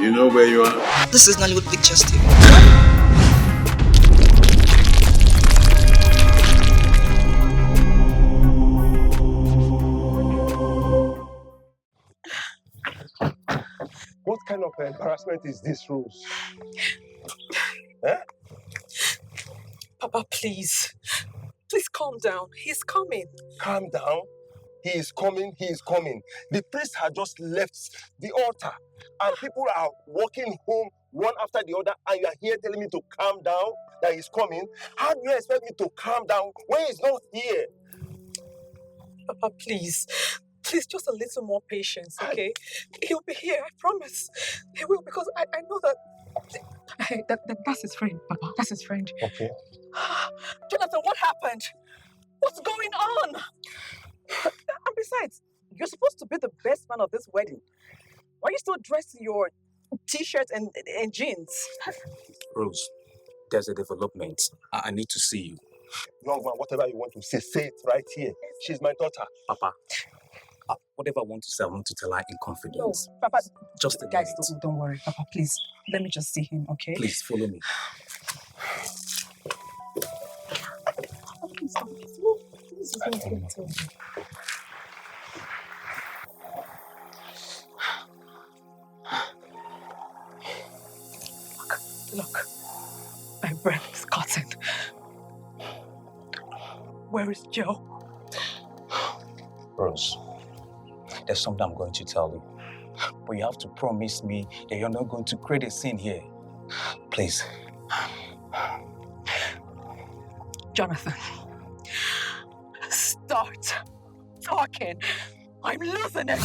You know where you are? This is Nollywood Pictures TV. What kind of embarrassment is this, Rose? Eh? Papa, please. Please calm down. He's coming. Calm down. He is coming, he is coming. The priest had just left the altar and people are walking home one after the other and you are here telling me to calm down, that he's coming. How do you expect me to calm down when he's not here? Papa, please. Please, just a little more patience, okay? He'll be here, I promise. He will, because I know that... Hey, that's his friend, Papa. That's his friend. Okay. Jonathan, what happened? What's going on? And besides, you're supposed to be the best man of this wedding. Why are you still dressed in your t-shirt and jeans? Rose, there's a development. I need to see you. Young man, whatever you want to say it right here. She's my daughter. Papa, whatever I want to say, I want to tell her in confidence. No, Papa, just a guys, minute. don't worry. Papa, please, let me just see him, okay? Please, follow me. Please, this is not going to... Look, my breath is cutting. Where is Joe? Rose, there's something I'm going to tell you. But you have to promise me that you're not going to create a scene here. Please. Jonathan, start talking. I'm losing it.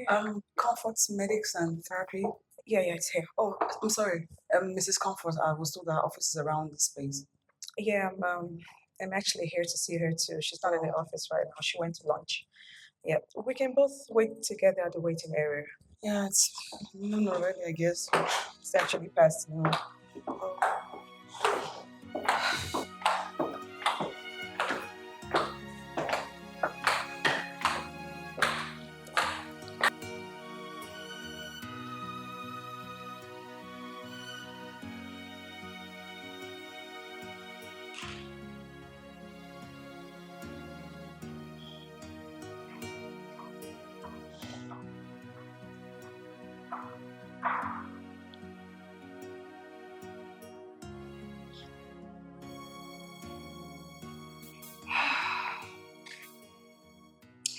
Comfort Medics and Therapy. Yeah, it's here. Oh, I'm sorry. Mrs. Comfort, I was told that her office is around this place. Yeah, I'm actually here to see her too. She's not in the office right now. She went to lunch. Yeah, we can both wait together at the waiting area. Yeah, it's noon already, I guess. It's actually past noon.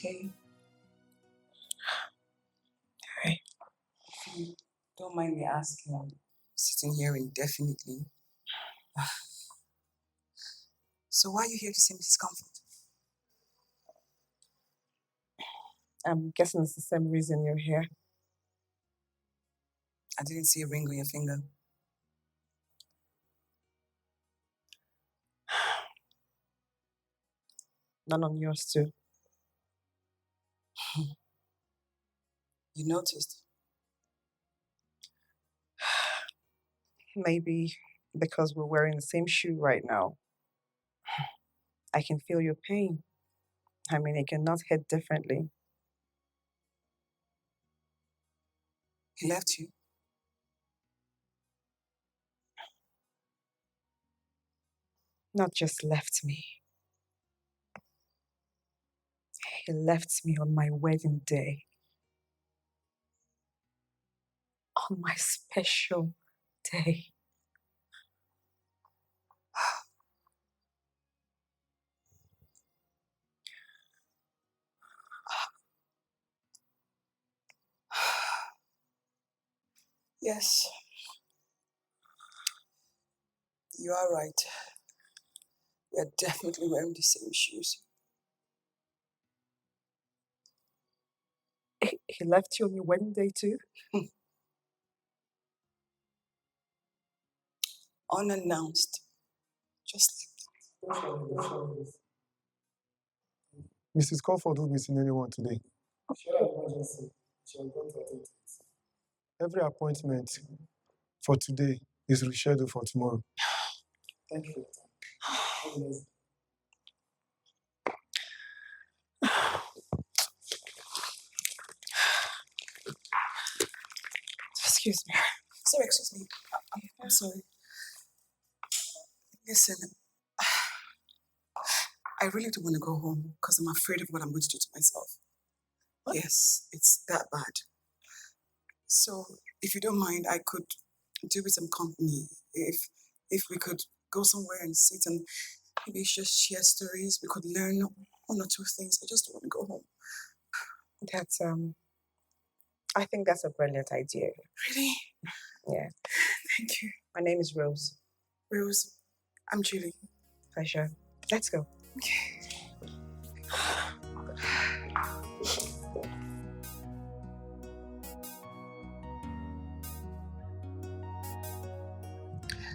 Hey. Hi. If you don't mind me asking, sitting here indefinitely. So why are you here to see Mrs. Comfort? I'm guessing it's the same reason you're here. I didn't see a ring on your finger. None on yours too. You noticed? Maybe because we're wearing the same shoe right now. I can feel your pain. I mean, it cannot hit differently. He left you? Not just left me. He left me on my wedding day. On my special day. Yes. You are right. We're definitely wearing the same shoes. He left you on your wedding day too? Unannounced. Just Mrs. Comfort will be seeing anyone today. Every appointment for today is rescheduled for tomorrow. Thank you. Excuse me. sorry, excuse me. I'm sorry. Listen, I really don't want to go home because I'm afraid of what I'm going to do to myself. What? Yes, it's that bad. So, if you don't mind, I could do with some company. If we could go somewhere and sit and maybe just share stories, we could learn one or two things. I just don't want to go home. That's I think that's a brilliant idea. Really? Yeah. Thank you. My name is Rose. Rose, I'm Julie. Pleasure. Let's go. Okay.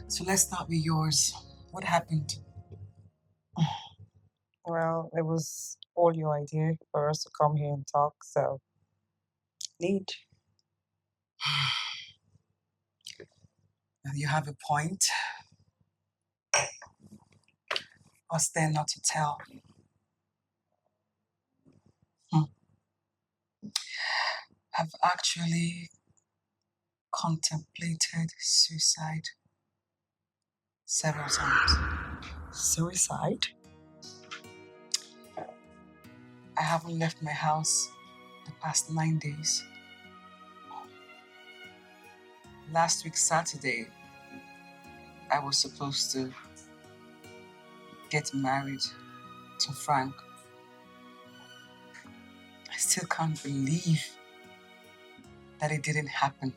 So let's start with yours. What happened? Well, it was all your idea for us to come here and talk, so need. You have a point. What's there not to tell? I've actually contemplated suicide several times. Suicide? I haven't left my house the past 9 days. Last week, Saturday, I was supposed to get married to Frank. I still can't believe that it didn't happen.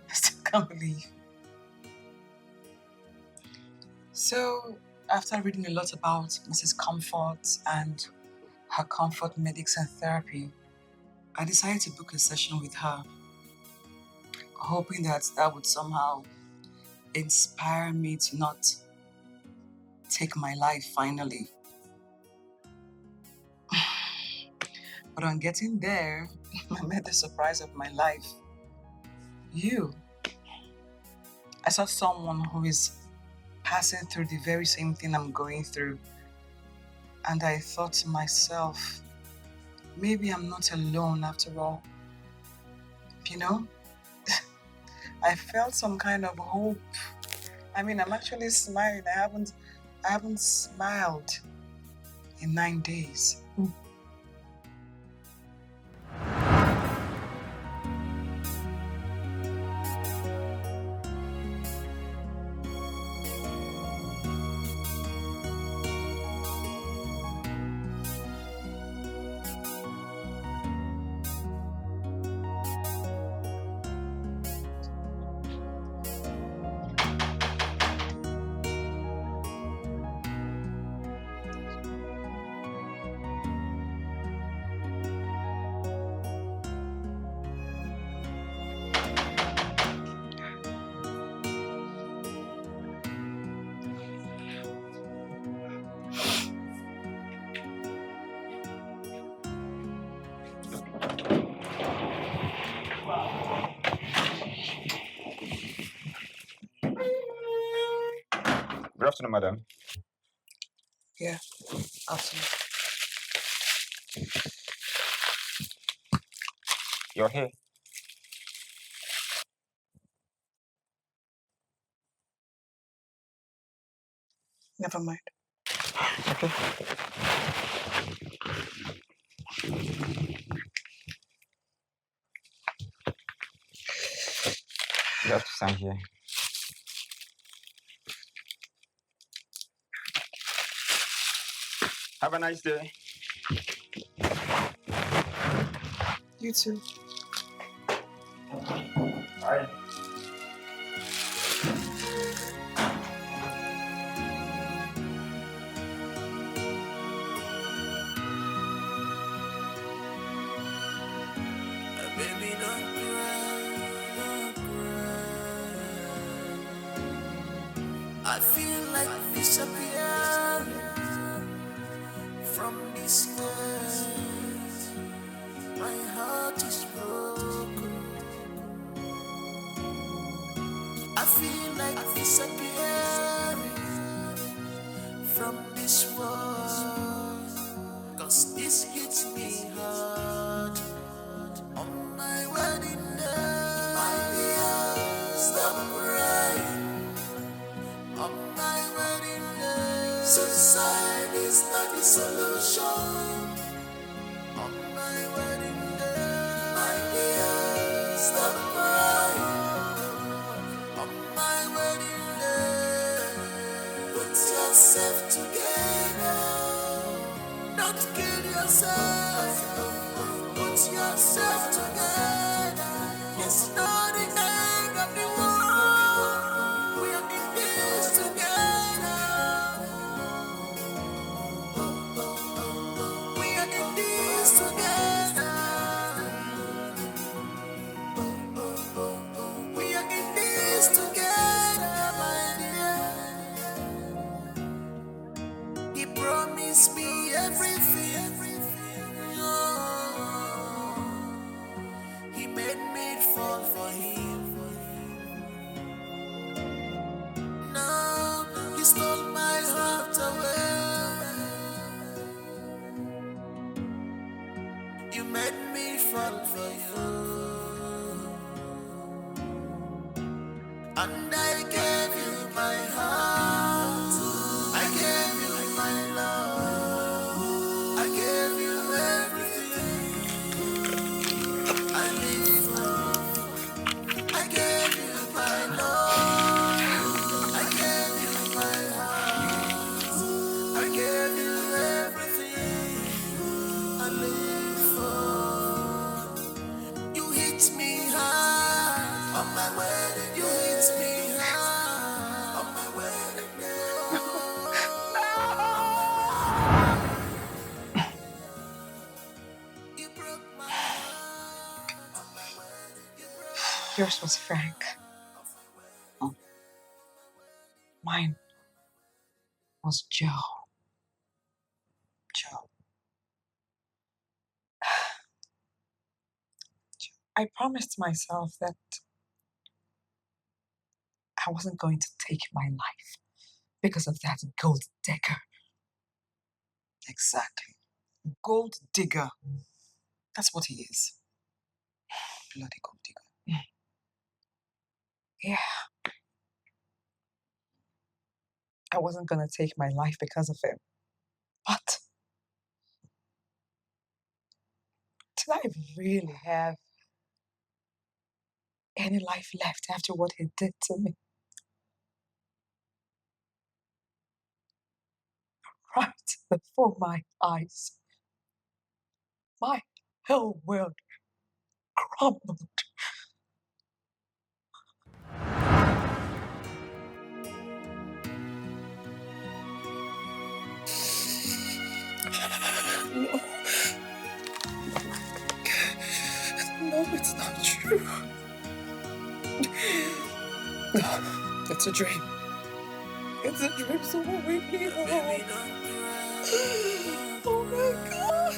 I still can't believe. So, after reading a lot about Mrs. Comfort and her Comfort Medics and Therapy, I decided to book a session with her, hoping that would somehow inspire me to not take my life finally. But on getting there, I met the surprise of my life. You. I saw someone who is passing through the very same thing I'm going through. And I thought to myself, maybe I'm not alone after all. You know? I felt some kind of hope. I mean, I'm actually smiling. I haven't smiled in 9 days. Good afternoon, madam. Yeah, absolutely. You're here. Never mind. Okay. You have to sign here. Have a nice day. You too. Bye. Baby, don't cry, don't cry. I feel like disappearing from this world. My heart is broken. I feel like disappearing from this world. 'Cause this hits me hard. On my wedding day, my dear, stop crying. On my wedding day, suicide is not the solution. On my wedding day, my dear, stop crying. On my wedding day, put yourself together. Don't kill yourself. Put yourself together. It's not the end of the world. We are in this together. We are in this together. We are in this together, my dear. He promised me everything. Oh, he made me fall for him. Now he stole my heart away. You made me fall for you. And I gave you my heart. I gave you my love. I gave you everything. I live for. I gave you my love. I gave you my heart. I gave you everything. I live for. You hit Yours was Frank. Mine was Joe. Joe. I promised myself that I wasn't going to take my life because of that gold digger. Exactly. Gold digger. That's what he is. Bloody gold digger. Yeah. I wasn't going to take my life because of him. But did I really have any life left after what he did to me? Right before my eyes, my whole world crumbled. No, it's not true. No, it's a dream. It's a dream, so won't wake me up. Oh my God. Oh my God.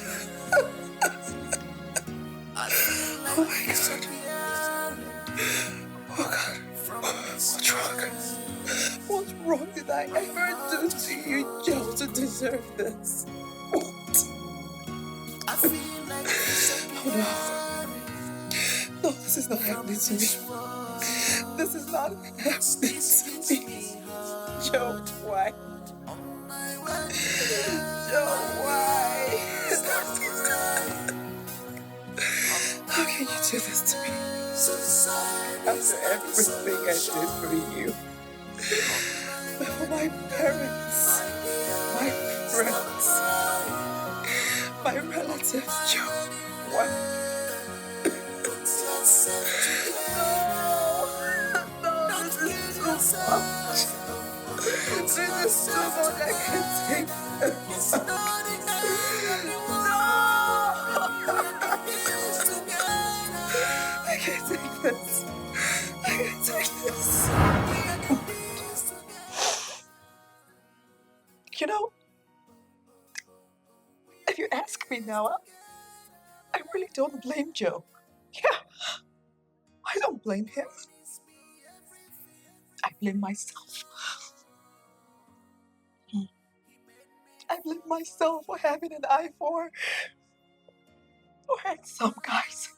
Oh God. What's wrong? What wrong did I ever do to you, Joe, to deserve this? What? Oh no. No, this is not happening to me. This is not happening to me. Joe, why? Joe, why? How can you do this to me? After everything I did for you. For my parents, my friends, my relatives, Joe. Why? No, this is too much. This is too much. I can't take this. No! I can't take this. I can't take this. You know, if you ask me now, I really don't blame Joe. Yeah, I don't blame him. I blame myself. I blame myself for having an eye for handsome guys.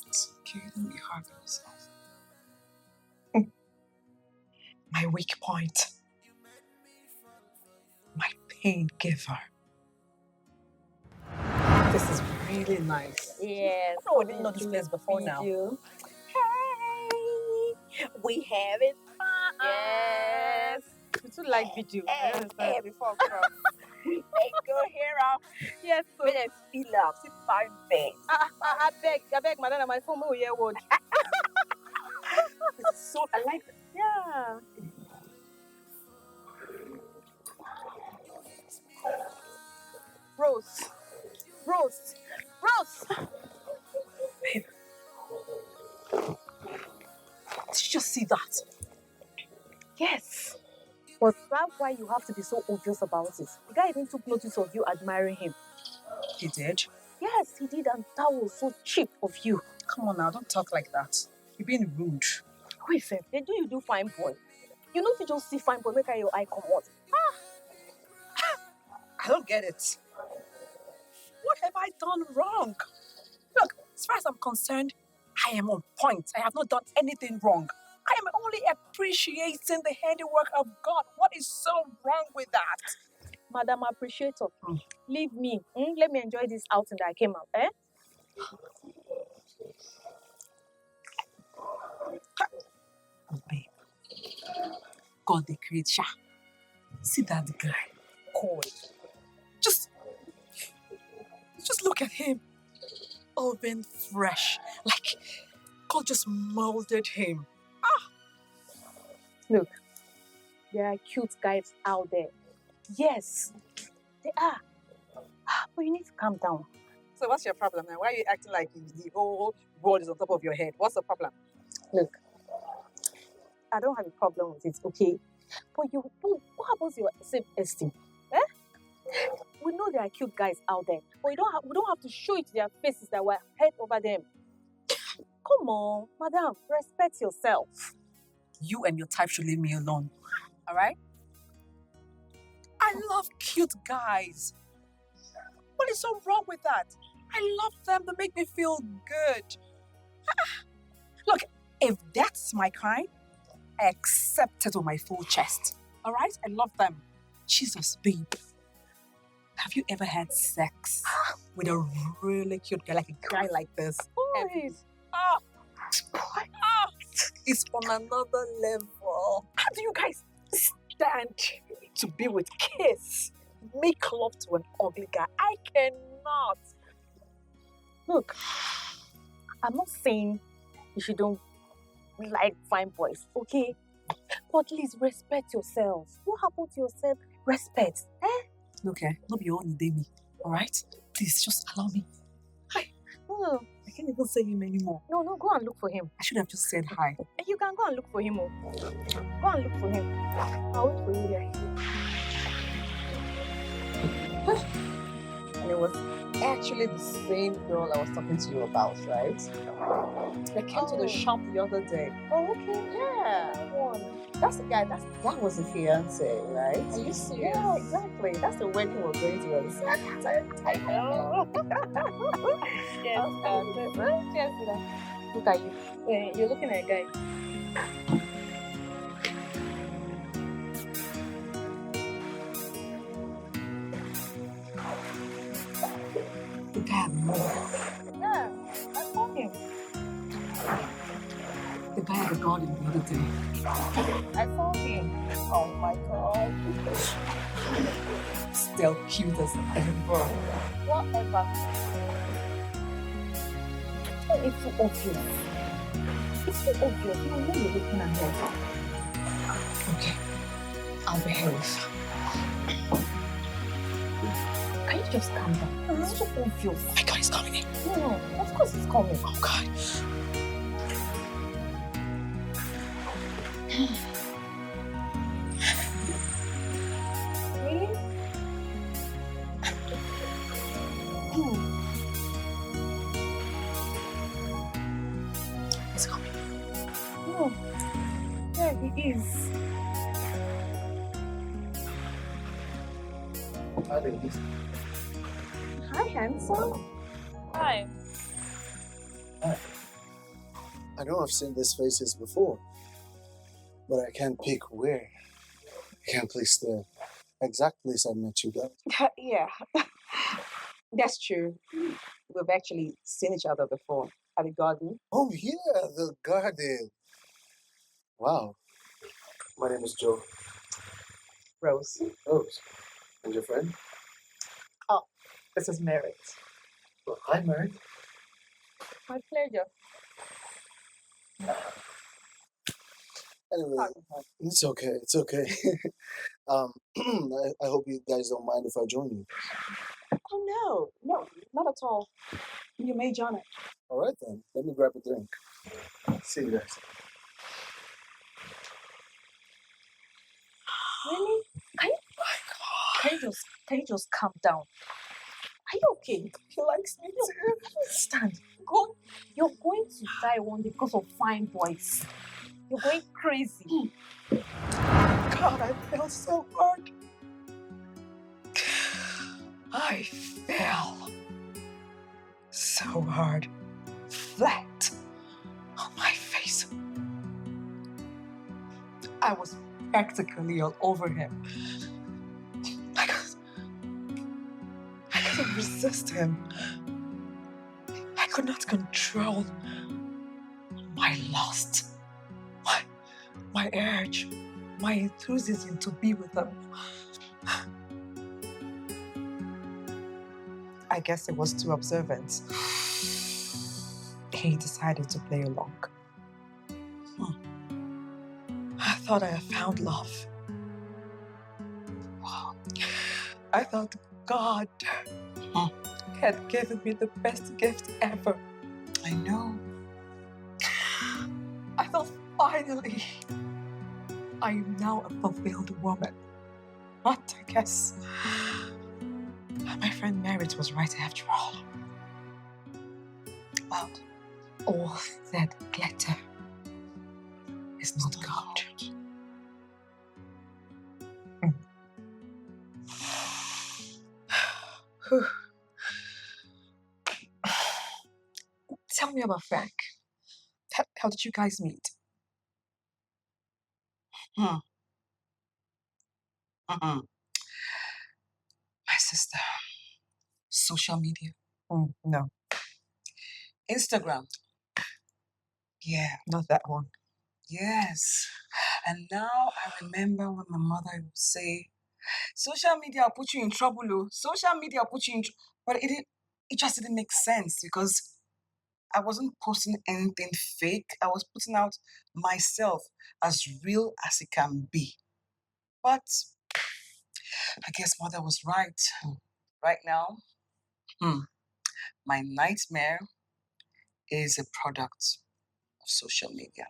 It's okay, don't be hard on yourself. My weak point. My pain giver. This is really nice. Yes. I didn't know this place before now. Hey, we having fun. Yes. We too like video. Hey, Before crop. Hey, go here out. Yes, so. May them feel up. See fine face. I beg, madam, my phone will hear word. This is so, I like it. Yeah. Rose. Babe. Did you just see that? Yes. But that's why you have to be so obvious about it. The guy even took notice of you admiring him. He did? Yes, he did, and that was so cheap of you. Come on now, don't talk like that. You're being rude. Wait, sir. They do you do fine boy. You know if you just see fine boy, make your eye come out. I don't get it. What have I done wrong? Look, as far as I'm concerned, I am on point. I have not done anything wrong. I am only appreciating the handiwork of God. What is so wrong with that? Madam Appreciator, leave me. Let me enjoy this outing that I came out. Eh? Oh, babe. God, the creator. See that guy. Cold. Just look at him. Oven fresh. Like God just molded him. Look, there are cute guys out there. Yes, they are. But you need to calm down. So what's your problem now? Why are you acting like the whole world is on top of your head? What's the problem? Look, I don't have a problem with it, okay? But what happens to your self-esteem? Eh? We know there are cute guys out there, but we don't have to show it to their faces that we're head over them. Come on, madam, respect yourself. You and your type should leave me alone. All right? I love cute guys. What is so wrong with that? I love them. They make me feel good. Look, if that's my kind, I accept it with my full chest. All right? I love them. Jesus, babe. Have you ever had sex with a really cute guy, like a guy like this? Maurice. It's on another level. How do you guys stand to be with kids? Make love to an ugly guy. I cannot. Look, I'm not saying you shouldn't like fine boys, okay? But please respect yourself. What happened to your self-respect? Okay, not be all day me. All right? Please, just allow me. Hi. Oh, I can't even say him anymore. no, go and look for him. I should have just said hi. You can go and look for him. Oh. Go and look for him. I'll wait for you there. And it was actually the same girl I was talking to you about, right? I came to the shop the other day. Oh, okay. Yeah. That's the guy, that was the fiance, right? Are you serious? Yeah, exactly. That's the wedding we're going to on Saturday. I know. Yes, look at you. You're looking at a guy. The guy at the mall. Yeah, I saw him. The guy at the garden the other day. I saw him. Oh my god. Still cute as ever. Whatever. It's so obvious. It's so obvious. You know you're looking at her. Okay. I'll behave. Can you just calm down? It's so obvious. Oh my god, he's coming in. No, of course it's coming. Oh god. Really? He's coming. No. Yeah, he is. Hi, ladies. Hi, handsome. Hi. I know I've seen these faces before, but I can't pick where. I can't place the exact place I met you guys. Yeah. That's true. We've actually seen each other before at the garden. Oh yeah, the garden. Wow. My name is Joe. Rose. Rose. And your friend? This is Merit. Well, hi, Mary. My pleasure. Anyway, it's okay. It's okay. I hope you guys don't mind if I join you. Oh no, not at all. You may join it. All right then. Let me grab a drink. See you guys. Really? Can you just calm down? Are you okay? He likes me too. Stand. Go. You're going to die one day because of fine boys. You're going crazy. God, I fell so hard. I fell so hard, flat on my face. I was practically all over him. I couldn't resist him. I could not control my lust, my urge, my enthusiasm to be with him. I guess it was too observant. He decided to play along. I thought I had found love. I thought God had given me the best gift ever. I know. I thought finally I am now a fulfilled woman. But I guess my friend Merit was right after all. Well, all that glitter is not gold. Tell me about Frank. How did you guys meet? My sister. Social media. No, Instagram. Yeah. not that one. Yes. And now I remember when my mother would say, social media will put you in trouble, oh. Social media will put you in trouble. But it just didn't make sense because I wasn't posting anything fake. I was putting out myself as real as it can be. But I guess mother was right. Right now, my nightmare is a product of social media.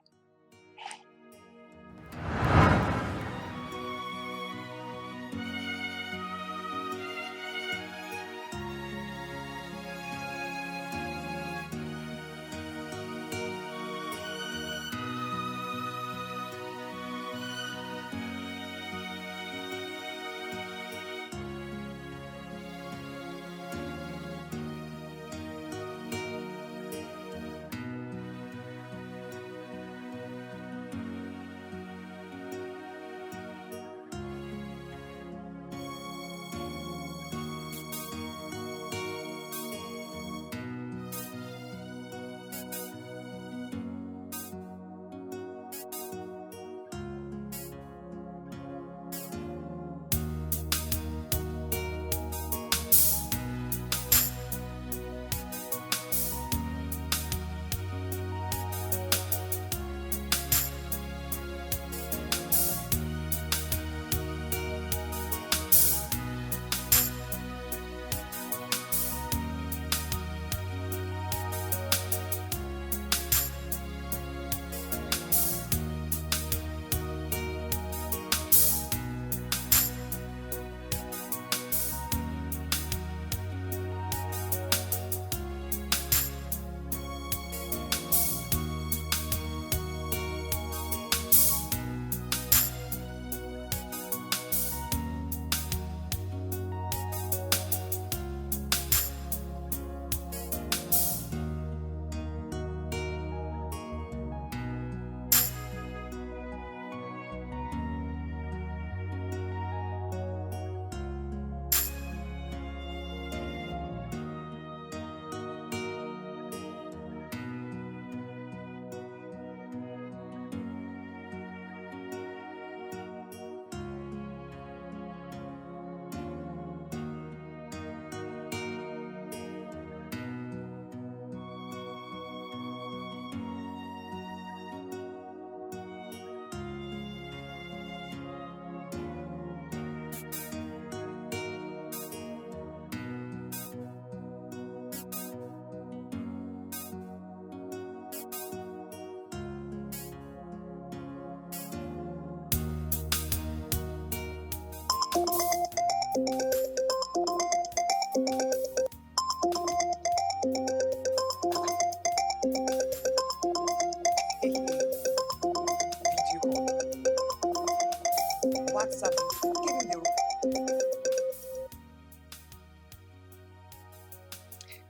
WhatsApp. Give me the...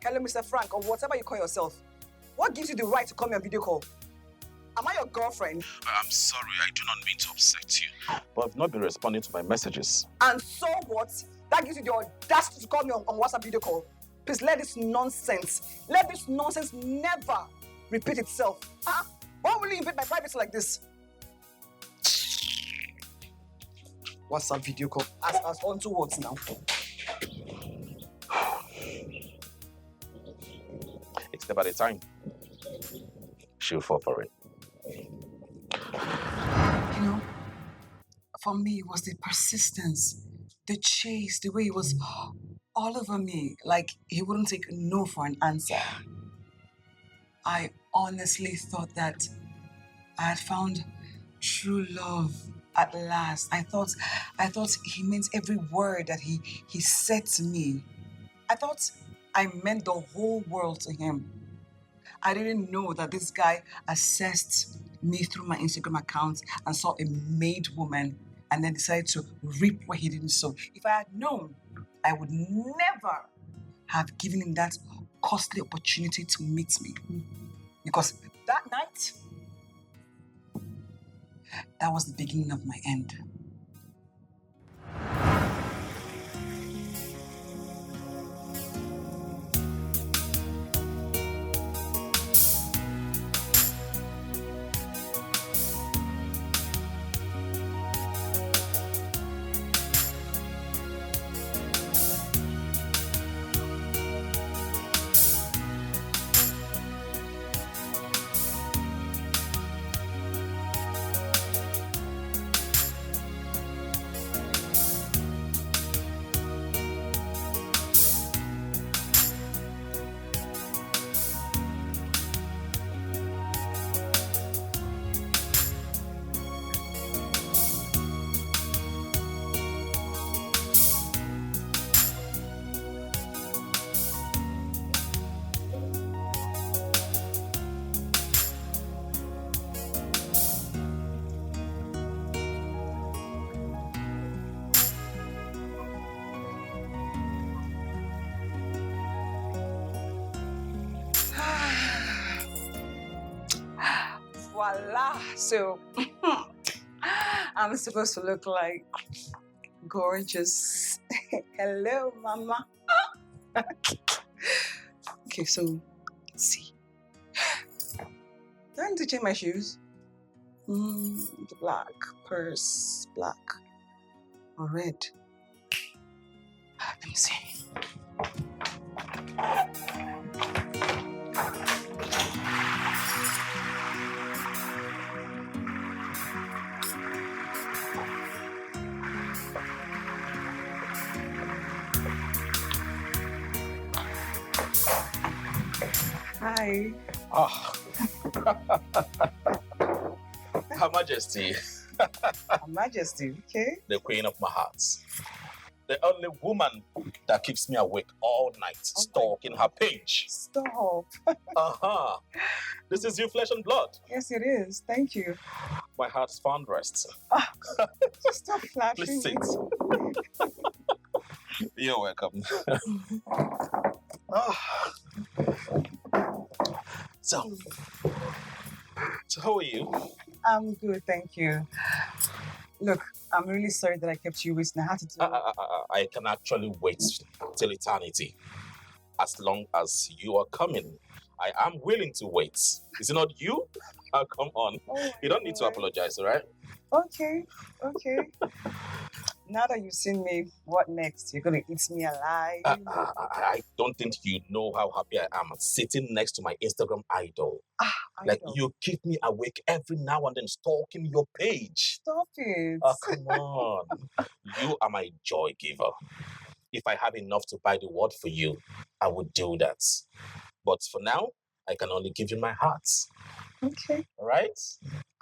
Hello, Mr. Frank, or whatever you call yourself. What gives you the right to call me on video call? Am I your girlfriend? I'm sorry, I do not mean to upset you. But I've not been responding to my messages. And so what? That gives you the audacity to call me on WhatsApp video call. Please let this nonsense never repeat itself. Huh? Why will you invade my privacy like this? WhatsApp video call. As on to words now. It's about the time. She'll fall for it. You know, for me, it was the persistence, the chase, the way he was all over me, like he wouldn't take no for an answer. I honestly thought that I had found true love At last, I thought he meant every word that he said to me. I thought I meant the whole world to him. I didn't know that this guy assessed me through my Instagram account and saw a made woman and then decided to reap what he didn't sow. If I had known, I would never have given him that costly opportunity to meet me. Because that night, that was the beginning of my end. Voila! So, I'm supposed to look like gorgeous. Hello, mama. Okay, so, let's see. Do I need to change my shoes? Black, purse, black, or red. Let me see. Hi. Ah. Her Majesty, Her Majesty, okay? the queen of my hearts. The only woman that keeps me awake all night, stalking her page. Stop. Uh-huh. This is you, flesh and blood. Yes, it is. Thank you. My heart's found rest. Stop flashing. Please sit. You're welcome. So how are you? I'm good, thank you. Look, I'm really sorry that I kept you waiting. I had to do I can actually wait till eternity. As long as you are coming, I am willing to wait. Is it not you? Come on. You don't need to apologize, all right? Okay. Now that you've seen me, what next? You're gonna eat me alive? I don't think you know how happy I am sitting next to my Instagram idol. Like, you keep me awake every now and then, stalking your page. Stop it. Come on. You are my joy giver. If I have enough to buy the world for you, I would do that. But for now, I can only give you my heart. Okay. All right?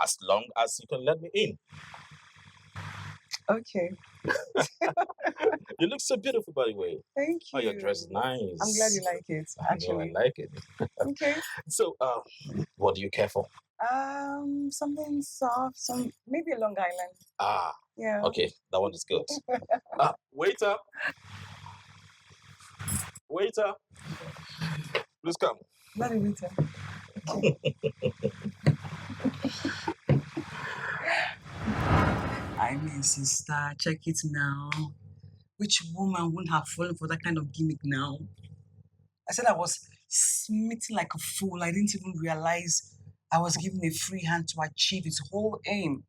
As long as you can let me in. Okay. You look so beautiful, by the way. Thank you. Oh, your dress is nice. I'm glad you like it, actually. I like it. Okay. So, what do you care for? Something soft, maybe a Long Island. Yeah. Okay, that one is good. Waiter. Waiter. Please come. Bloody waiter. Okay. I mean, sister, check it now. Which woman wouldn't have fallen for that kind of gimmick now? I said I was smitten like a fool. I didn't even realize I was given a free hand to achieve its whole aim.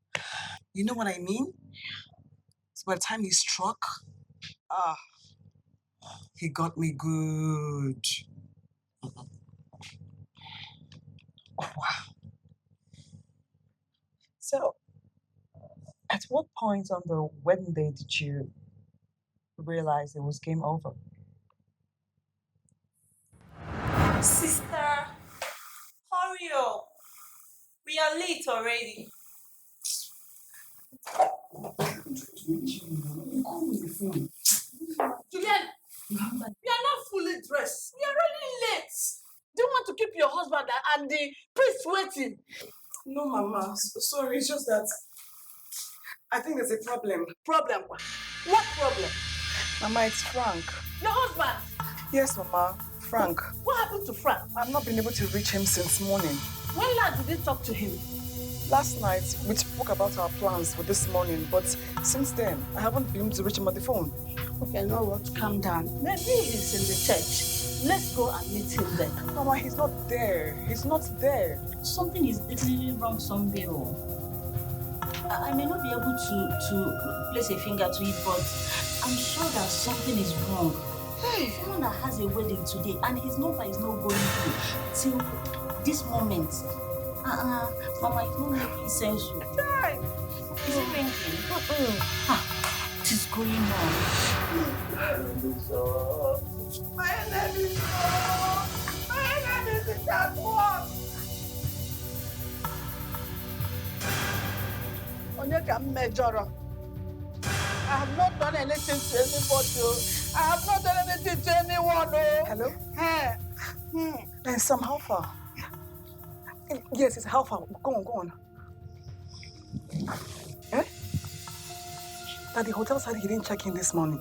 You know what I mean? So by the time he struck, he got me good. Oh, wow. So, at what point on the wedding day did you realize it was game over? Sister, hurry up. We are late already. Julian, you are not fully dressed. You are really late. Do you want to keep your husband and the priest waiting? No, Mama. Sorry, it's just that I think there's a problem. Problem? What problem? Mama, it's Frank. Your husband? Yes, Mama. Frank. What happened to Frank? I've not been able to reach him since morning. When last did you talk to him? Last night, we spoke about our plans for this morning, but since then, I haven't been able to reach him on the phone. Okay, you know what? Calm down. Maybe he's in the church. Let's go and meet him there. Mama, he's not there. He's not there. Something is definitely wrong somewhere. I may not be able to place a finger to it, but I'm sure that something is wrong. Hey, someone that has a wedding today and his number is not going through till this moment. Mama, it's not making sense. Hey. Is it ringing? What is going on? My name is that one. I have not done anything to anybody. I have not done anything to anyone. Hello? Hey. Sam, how far? Yes, it's how far? Go on. Eh? That the hotel said he didn't check in this morning.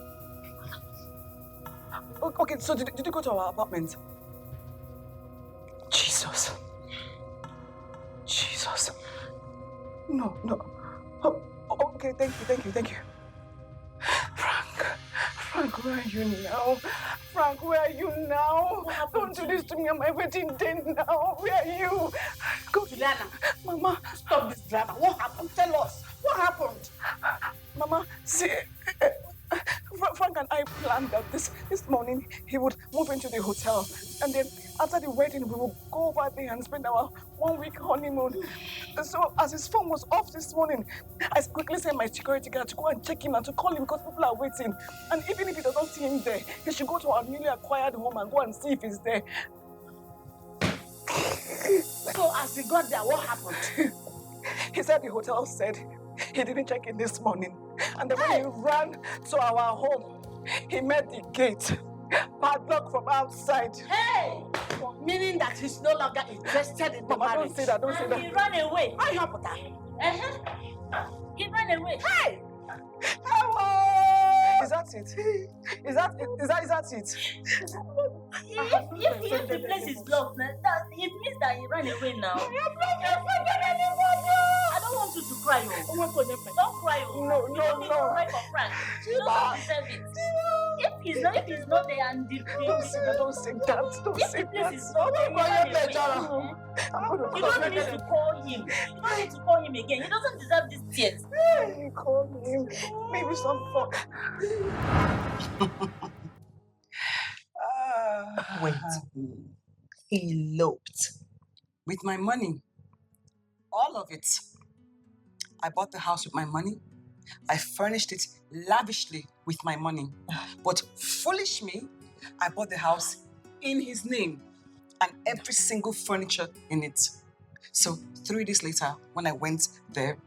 Okay, so did you go to our apartment? Jesus. No. Oh, okay, thank you. Frank, where are you now? Frank, where are you now? Don't do this to me on my wedding day now. Where are you? Go, Juliana. Mama, Stop this drama. What happened? Tell us. What happened? Mama, see, Frank and I planned that this morning he would move into the hotel, and then after the wedding we will go over there and spend our 1 week honeymoon. So as his phone was off this morning, I quickly sent my security guard to go and check him and to call him because people are waiting. And even if he doesn't see him there, he should go to our newly acquired home and go and see if he's there. So as he got there, what happened? He said the hotel said he didn't check in this morning. And then when he ran to our home, he met the gate padlocked from outside. Hey! Meaning that he's no longer interested in the Mama, marriage. don't say that. He ran away. I help with that. He ran away. Hey! Hello! Is that it? Is that it? If the place is locked, it means that he ran away now. I don't want you to cry. Don't cry. No. You don't need to cry for Frank. You don't deserve it. If he's not there and the Don't say that. Don't say that. if the place is locked, he ran away. You don't need to call him. You don't need to call him again. He doesn't deserve these tears. You call him. Maybe some fun. Wait. Eloped. With my money. All of it. I bought the house with my money. I furnished it lavishly with my money. But foolish me, I bought the house in his name and every single furniture in it. So 3 days later, when I went there,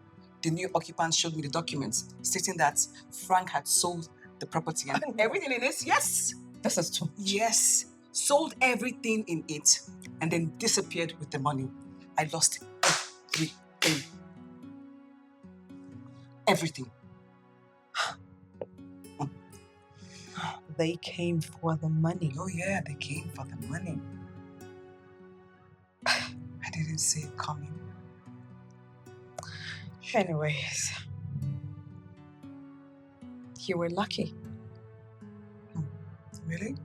the new occupant showed me the documents stating that Frank had sold the property and everything in it. Yes. This is too much. Yes. Sold everything in it and then disappeared with the money. I lost everything. Everything. They came for the money. Oh yeah, they came for the money. I didn't see it coming. Anyways, you were lucky. Really?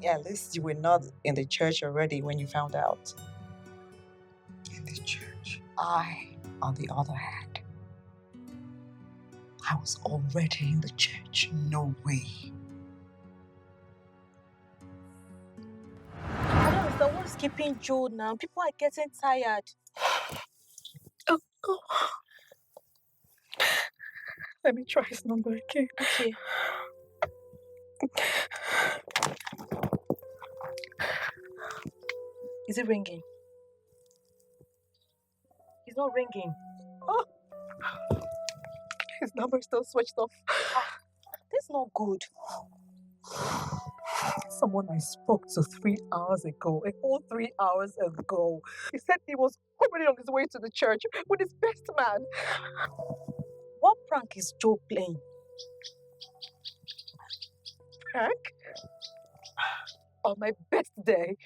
Yeah, at least you were not in the church already when you found out. In the church? I, on the other hand, I was already in the church. No way. I don't understand what's keeping Joe now. People are getting tired. Oh. Let me try his number again. Okay. Is it ringing? It's not ringing. Oh. His number is still switched off. That's not good. Someone I spoke to 3 hours ago, a whole 3 hours ago. He said he was already on his way to the church with his best man. What prank is Joe playing? Prank? On my best day.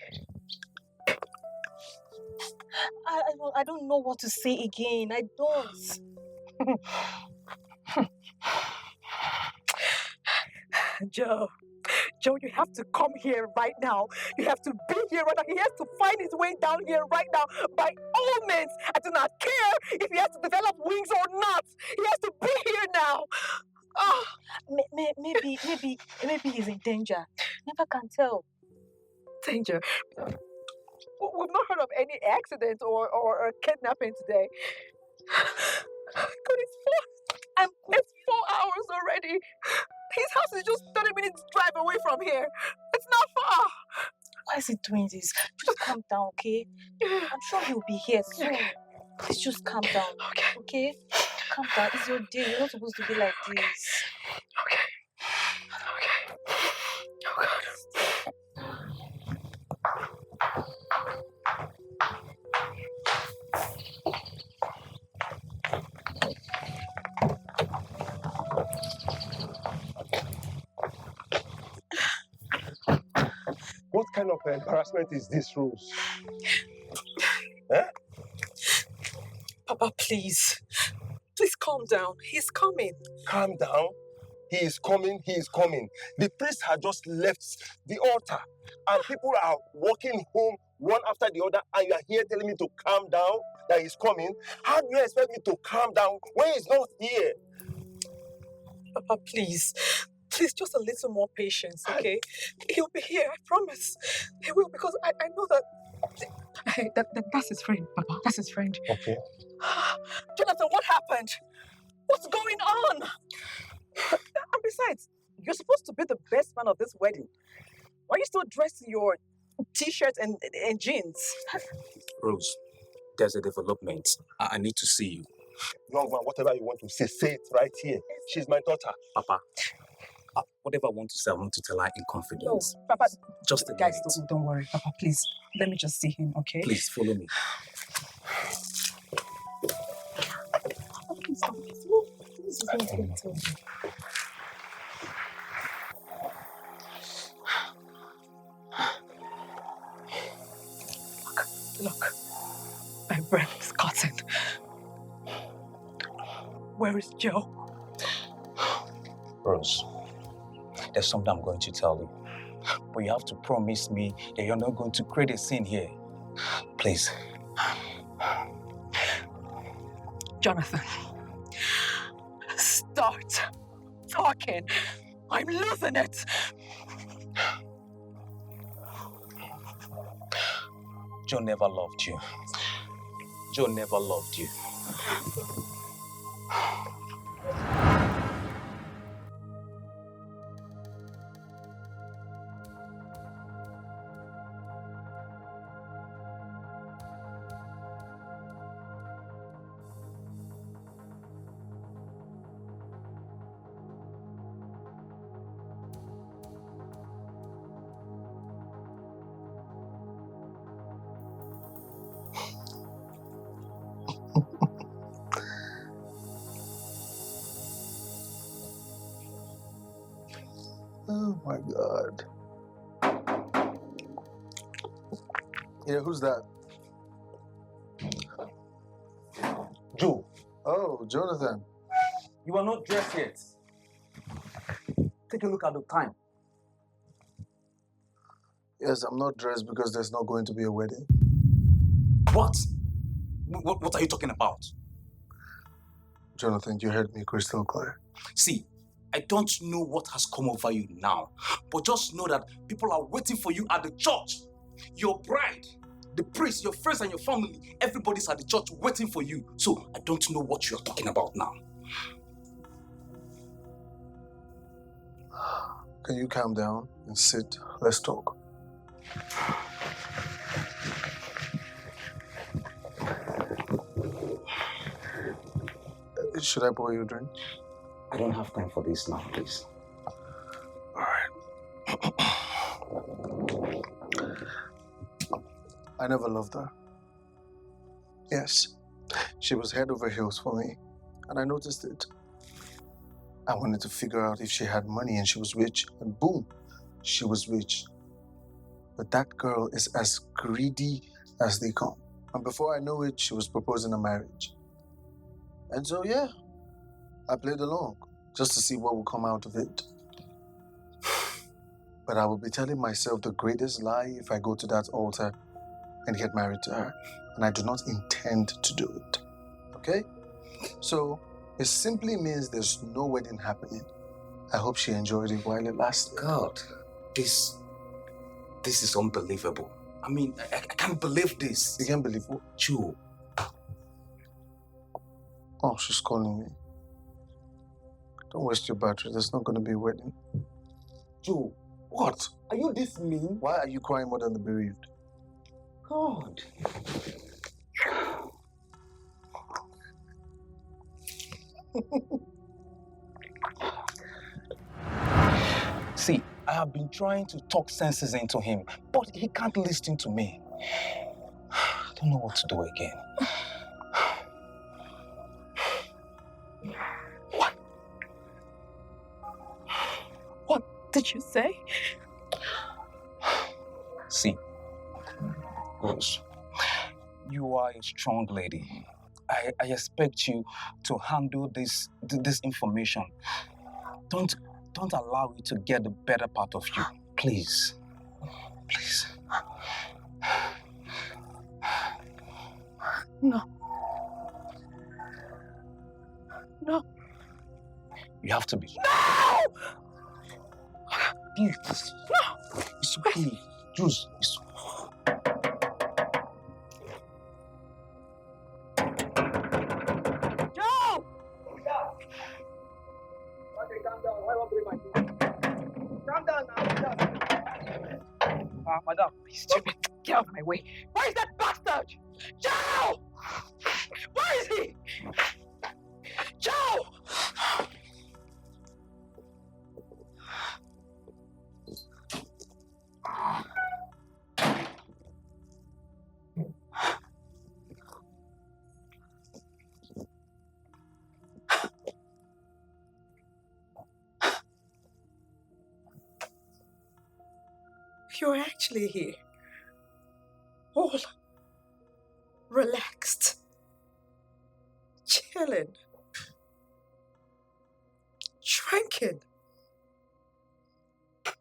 I don't know what to say again. I don't. Joe, you have to come here right now. You have to be here right now. He has to find his way down here right now. By all means, I do not care if he has to develop wings or not. He has to be here now. Maybe he's in danger. Never can tell. Danger. We've not heard of any accident or kidnapping today. God, it's 4 hours already. His house is just 30 minutes drive away from here. It's not far. Why is he doing this? Just calm down, okay? I'm sure he'll be here soon. Okay. Please just calm down. Okay? Calm down. It's your day. You're not supposed to be like this. Okay. Oh, God. What kind of embarrassment is this, Rose? Eh? Papa, please. Please calm down. He's coming. Calm down. He is coming. The priest had just left the altar and people are walking home one after the other and you are here telling me to calm down, that he's coming. How do you expect me to calm down when he's not here? Papa, please. Please, just a little more patience, okay? He'll be here, I promise. He will, because I know that... Hey, that's his friend, Papa. That's his friend. Okay. Jonathan, what happened? What's going on? And besides, you're supposed to be the best man of this wedding. Why are you still dressed in your t-shirt and jeans? Rose, there's a development. I need to see you. Young man, whatever you want to say it right here. She's my daughter. Papa, whatever I want to say, I want to tell her in confidence. No, Papa, just a guys, minute. don't worry. Papa, please, let me just see him, okay? Please, follow me. Look, my breath is cutting. Where is Joe? Rose, there's something I'm going to tell you. But you have to promise me that you're not going to create a scene here. Please. Jonathan, start talking. I'm losing it. Joe never loved you. Joe never loved you. Oh my God. Yeah, who's that? Joe. Oh, Jonathan. You are not dressed yet. Take a look at the time. Yes, I'm not dressed because there's not going to be a wedding. What? What are you talking about? Jonathan, you heard me crystal clear. See, I don't know what has come over you now, but just know that people are waiting for you at the church. Your bride, the priest, your friends and your family, everybody's at the church waiting for you. So I don't know what you're talking about now. Can you calm down and sit? Let's talk. Should I pour you a drink? I don't have time for this now, please. I never loved her. Yes, she was head over heels for me, and I noticed it. I wanted to figure out if she had money and she was rich, and boom, she was rich. But that girl is as greedy as they come. And before I know it, she was proposing a marriage. And so, yeah, I played along just to see what would come out of it. But I will be telling myself the greatest lie if I go to that altar and get married to her. And I do not intend to do it. Okay? So, it simply means there's no wedding happening. I hope she enjoyed it while it lasted. God, this is unbelievable. I mean, I can't believe this. You can't believe what? Joe. Oh, she's calling me. Don't waste your battery. There's not going to be a wedding. Joe, What? are you this mean? Why are you crying more than the bereaved? God. See, I have been trying to talk senses into him, but he can't listen to me. I don't know what to do again. What did you say? See, Rose, you are a strong lady. I expect you to handle this information. Don't allow it to get the better part of you. Please. Please. No. No. You have to be. No! Please. No! It's okay. Juice. It's... Joe! Okay, calm down. Why won't bring my food? Calm down now. Madam, stupid. Get out of my way. Where is that bastard? Joe! Where is he? Joe! You're actually here. All relaxed. Chilling. Drinking.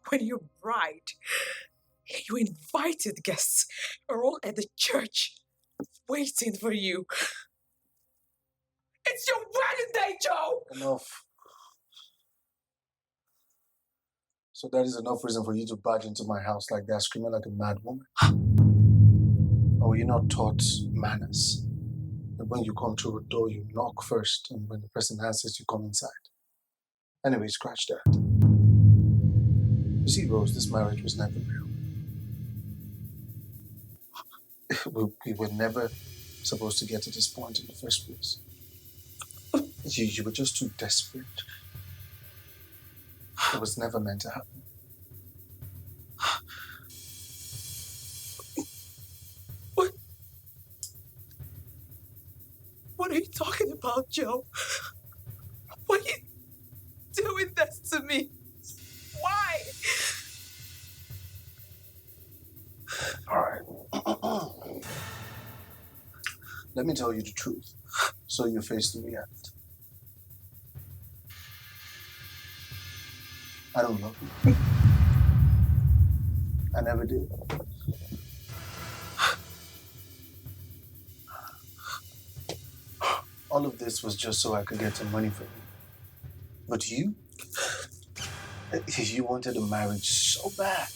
When your bride, your invited guests are all at the church waiting for you. It's your wedding day, Joe! Enough. So that is enough reason for you to barge into my house like that, screaming like a mad woman. Or were you not taught manners? That when you come through a door, you knock first, and when the person answers, you come inside. Anyway, scratch that. You see, Rose, this marriage was never real. We were never supposed to get to this point in the first place. You were just too desperate. It was never meant to happen. What are you talking about, Joe? Why are you doing this to me? Why? All right. Let me tell you the truth, so you face the reality. I don't love you. I never did. All of this was just so I could get some money from you. But you wanted a marriage so bad.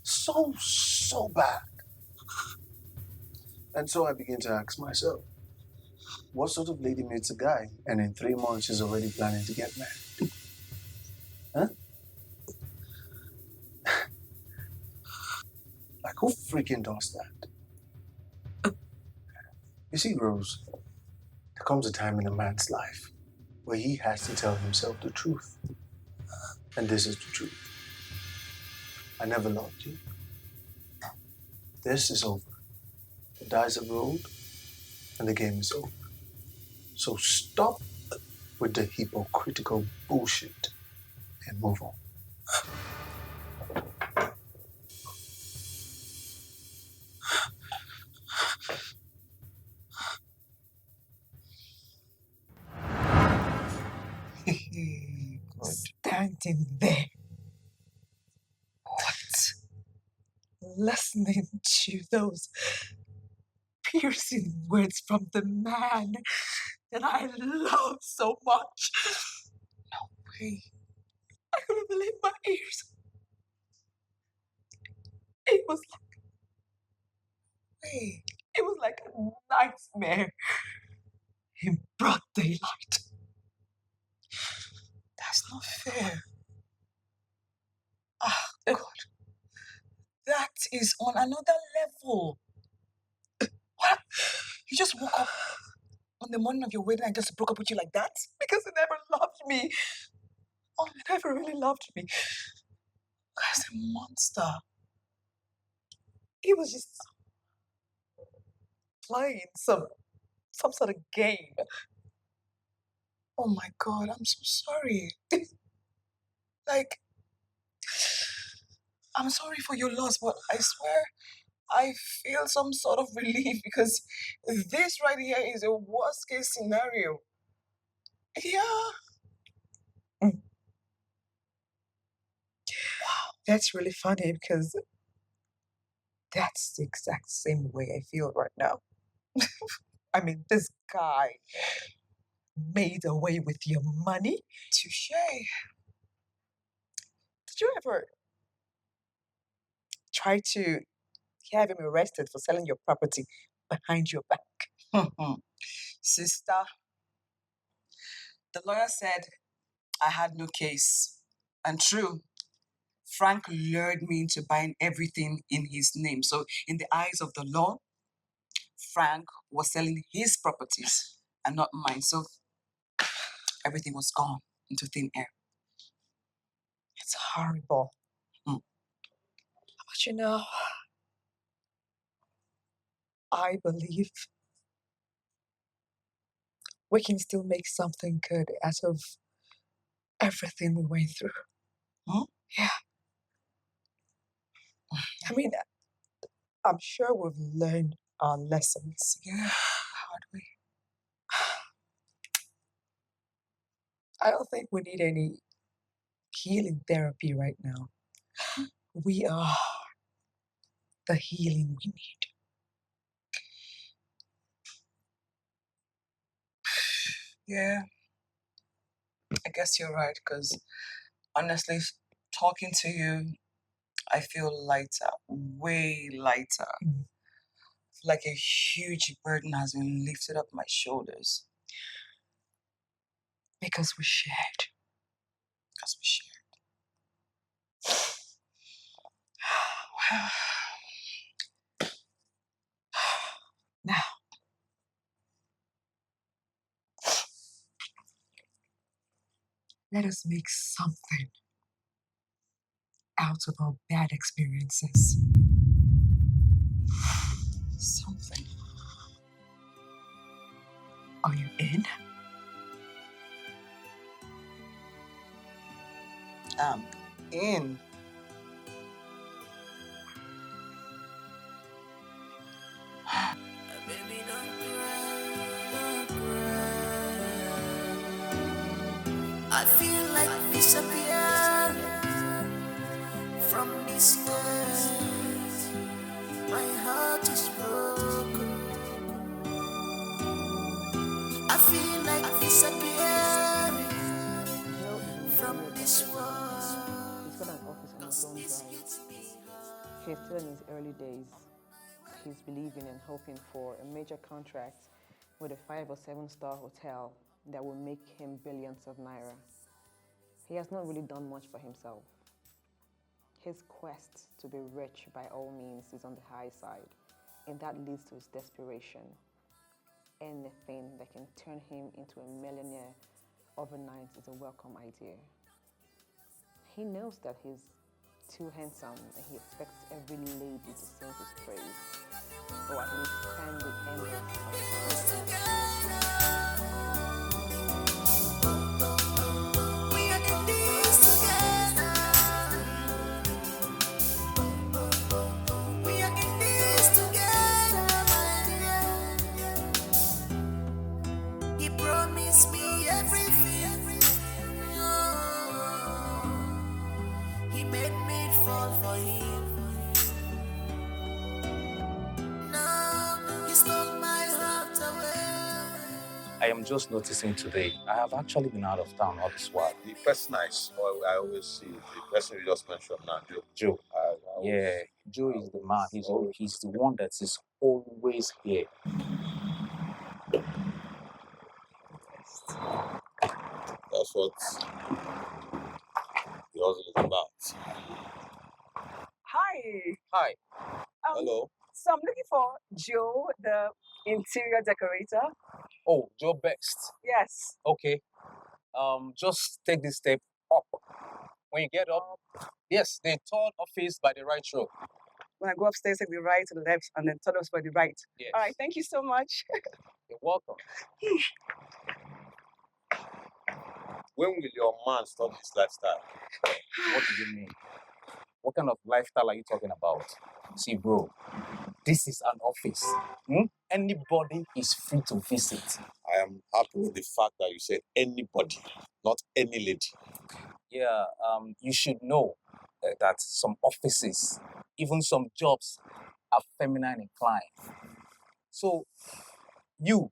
So bad. And so I began to ask myself, what sort of lady meets a guy and in 3 months she's already planning to get married? Huh? Like, who freaking does that? You see, Rose, there comes a time in a man's life But he has to tell himself the truth. And this is the truth. I never loved you. This is over. The dice have rolled, and the game is over. So stop with the hypocritical bullshit and move on. Standing there. What? Listening to those piercing words from the man that I love so much. No way. I couldn't believe my ears. It was like a nightmare in broad daylight. That's not fair. Ah, God. That is on another level. What? You just woke up on the morning of your wedding and just broke up with you like that? Because he never loved me. Oh, he never really loved me. Guy's a monster. He was just playing some sort of game. Oh my God, I'm so sorry. Like, I'm sorry for your loss, but I swear I feel some sort of relief because this right here is a worst case scenario. Yeah. Wow, that's really funny because that's the exact same way I feel right now. I mean, this guy made away with your money. Touche. Did you ever try to have him arrested for selling your property behind your back? Sister, the lawyer said I had no case. And true, Frank lured me into buying everything in his name. So in the eyes of the law, Frank was selling his properties and not mine. So everything was gone into thin air. It's horrible. Mm. But you know, I believe we can still make something good out of everything we went through. Hmm? Yeah. I mean, I'm sure we've learned our lessons. Yeah, hard way. I don't think we need any healing therapy right now. We are the healing we need. Yeah, I guess you're right, because honestly, talking to you, I feel lighter, way lighter. Mm. Like a huge burden has been lifted up my shoulders. Because we shared. Because we shared. Now, let us make something out of our bad experiences. Something. Are you in? I'm in. Baby, don't cry, don't cry. I feel like disappearing from this world. My heart is broken. I feel like disappearing from this world. He's got an office on his own drive. He's still in his early days. He's believing and hoping for a major contract with a 5 or 7-star hotel that will make him billions of naira. He has not really done much for himself. His quest to be rich by all means is on the high side, and that leads to his desperation. Anything that can turn him into a millionaire overnight is a welcome idea. He knows that he's too handsome and he expects every lady to sing his praise, or at least stand with him. We are in this together. We are in this together, my dear. He promised me everything. Oh, he made me fall for him. Now he stole my heart away. I am just noticing today, I have actually been out of town all this while. The person I always see, the person you just mentioned now, Joe. Joe. Yeah, Joe is the man. He's the one that is always here. That's what the hustle is about. Hi. Hi. Hello. So I'm looking for Joe, the interior decorator. Oh, Joe Best. Yes. Okay. Just take this step up. When you get up, yes, the third office by the right road. When I go upstairs, take the right to the left, and then turn us by the right. Yes. All right, thank you so much. You're welcome. When will your man stop his lifestyle? What do you mean? What kind of lifestyle are you talking about? See, bro, this is an office. Anybody is free to visit. I am happy with the fact that you said anybody, not any lady. Yeah, you should know that some offices, even some jobs, are feminine inclined. So, you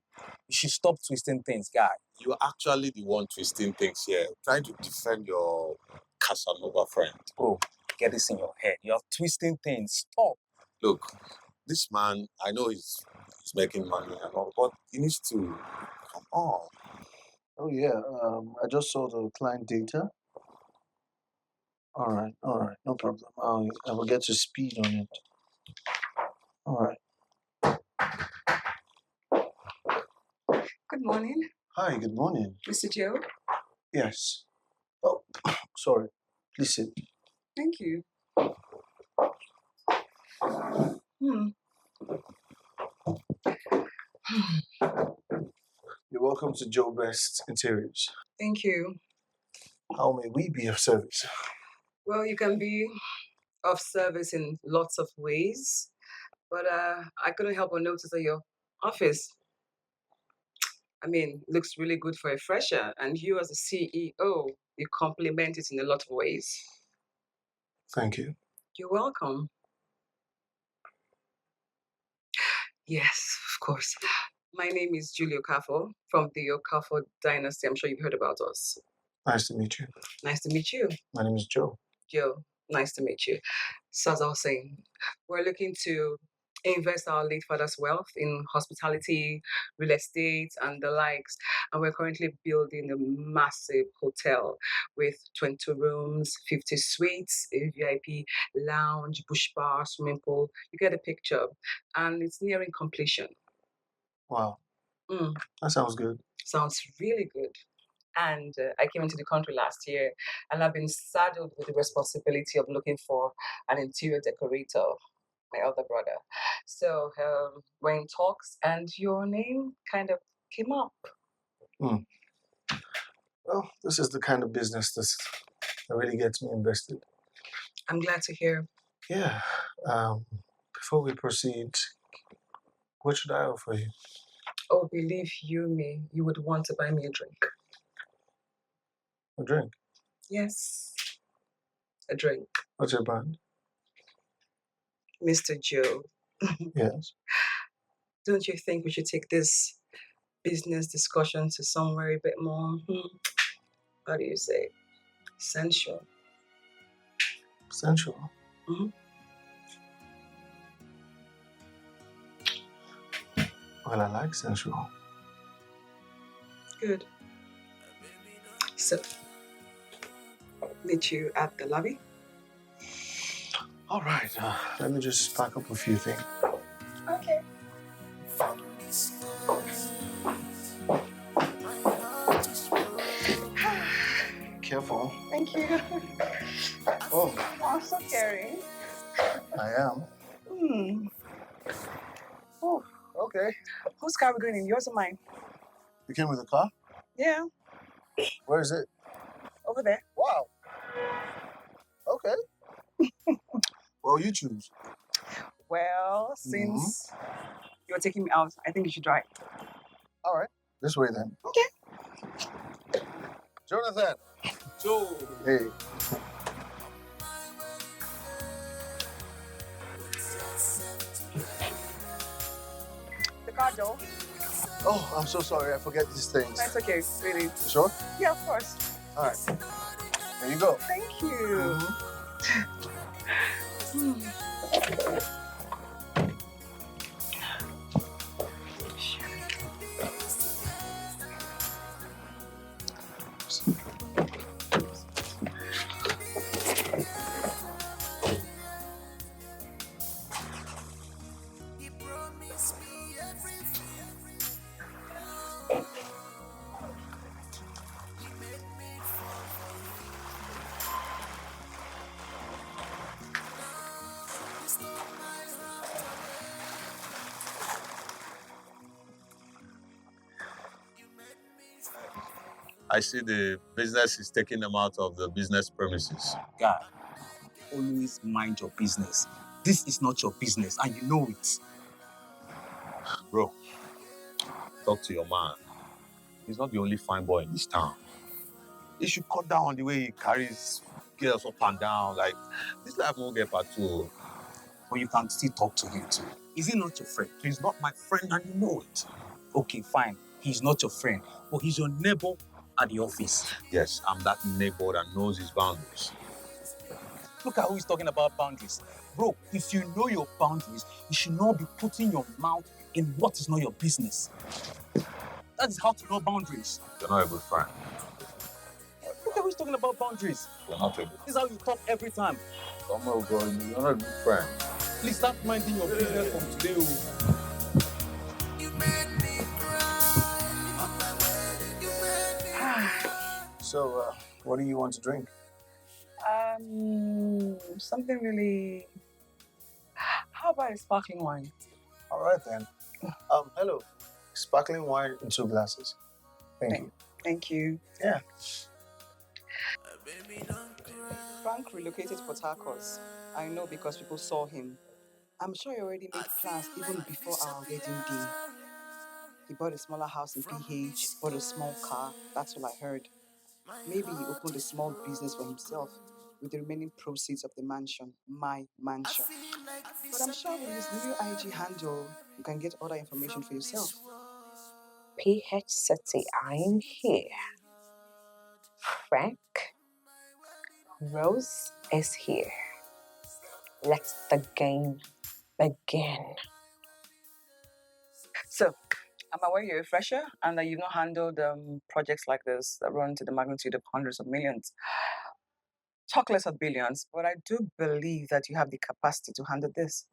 should stop twisting things, guy. You're actually the one twisting things here, trying to defend your Casanova friend. Bro, get this in your head. You're twisting things. Stop. Look, this man, I know he's making money and all, but he needs to come on. Oh yeah, I just saw the client data. All right, no problem. I will get to speed on it. All right. Good morning, Hi, good morning. Mr. Joe. Yes. Oh, sorry. Please sit. Thank you. You're welcome to Joe Best Interiors. Thank you. How may we be of service? Well, you can be of service in lots of ways, but I couldn't help but notice that your office, looks really good for a fresher, and you as a CEO, you complement it in a lot of ways. Thank you. You're welcome. Yes, of course. My name is Julie Okafor from the Okafor dynasty. I'm sure you've heard about us. Nice to meet you. Nice to meet you. My name is Joe. Joe, nice to meet you. So as I was saying, we're looking to invest our late father's wealth in hospitality, real estate, and the likes. And we're currently building a massive hotel with 22 rooms, 50 suites, a VIP lounge, bush bar, swimming pool. You get the picture. And it's nearing completion. Wow. Mm, That sounds good. sounds really good. And I came into the country last year, and I've been saddled with the responsibility of looking for an interior decorator, my other brother. So we're in talks, and your name kind of came up. Well, this is the kind of business that really gets me invested. I'm glad to hear. Yeah. Before we proceed, what should I offer you? Oh, believe you me, you would want to buy me a drink. A drink? Yes, a drink. What's your brand? Mr. Joe, Yes. don't you think we should take this business discussion to somewhere a bit more, how do you say, sensual? Sensual? Mhm. Well, I like sensual. Good. So, meet you at the lobby. All right. Let me just pack up a few things. Okay. From this earth, my heart is broken. careful. Thank you. Oh, I'm so caring. I am. Hmm. Oh, Okay. whose car are we going in? Yours or mine? You came with a car? Yeah, Where is it? over there. Wow. Okay. Well, you choose. Well, since you're taking me out, I think you should drive. All right. This way then. Okay. Jonathan. Joe. Hey. The car door. Oh, I'm so sorry. I forget these things. That's okay, really. You sure? Yeah, of course. All right. There you go. Thank you. I see the business is taking them out of the business premises. Guy, always mind your business. This is not your business, and you know it. Bro, talk to your man. He's not the only fine boy in this town. He should cut down on the way he carries girls up and down. Like, this life won't get part two. But you can still talk to him too. Is he not your friend? He's not my friend and you know it. Okay, fine. He's not your friend, but he's your neighbor at the office. Yes, I'm that neighbor that knows his boundaries. Look at who he's talking about boundaries. Bro, if you know your boundaries, you should not be putting your mouth in what is not your business. That is how to know boundaries. You're not a good friend. Look at who he's talking about boundaries. You're not a good friend. This is how you talk every time. Come on, bro. You're not a good friend. Please start minding your business from today. So, what do you want to drink? Something really. How about a sparkling wine? All right then. Hello. Sparkling wine in 2 glasses. Thank you. Thank you. Yeah. Frank relocated to Port Harcourt. I know because people saw him. I'm sure he already made plans even before our wedding day. He bought a smaller house in PH, bought a small car. That's all I heard. Maybe he opened a small business for himself with the remaining proceeds of the mansion, my mansion. But I'm sure with his new IG handle, you can get other information for yourself. PH City, I'm here. Frank, Rose is here. Let the game begin. So, am I aware you're a fresher and that you've not handled projects like this that run to the magnitude of hundreds of millions? Talk less of billions, but I do believe that you have the capacity to handle this.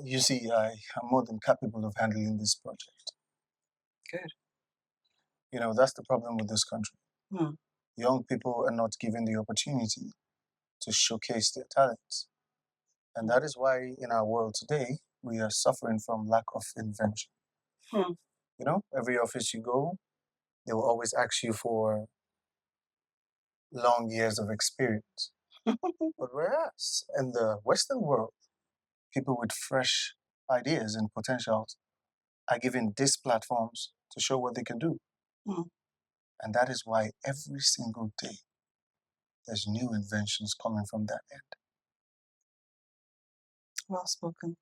You see, I am more than capable of handling this project. Good. You know, that's the problem with this country. Hmm. Young people are not given the opportunity to showcase their talents. And that is why in our world today, we are suffering from lack of invention. Hmm. You know, every office you go, they will always ask you for long years of experience. But whereas in the Western world, people with fresh ideas and potentials are given these platforms to show what they can do. Hmm. And that is why every single day there's new inventions coming from that end. Well spoken.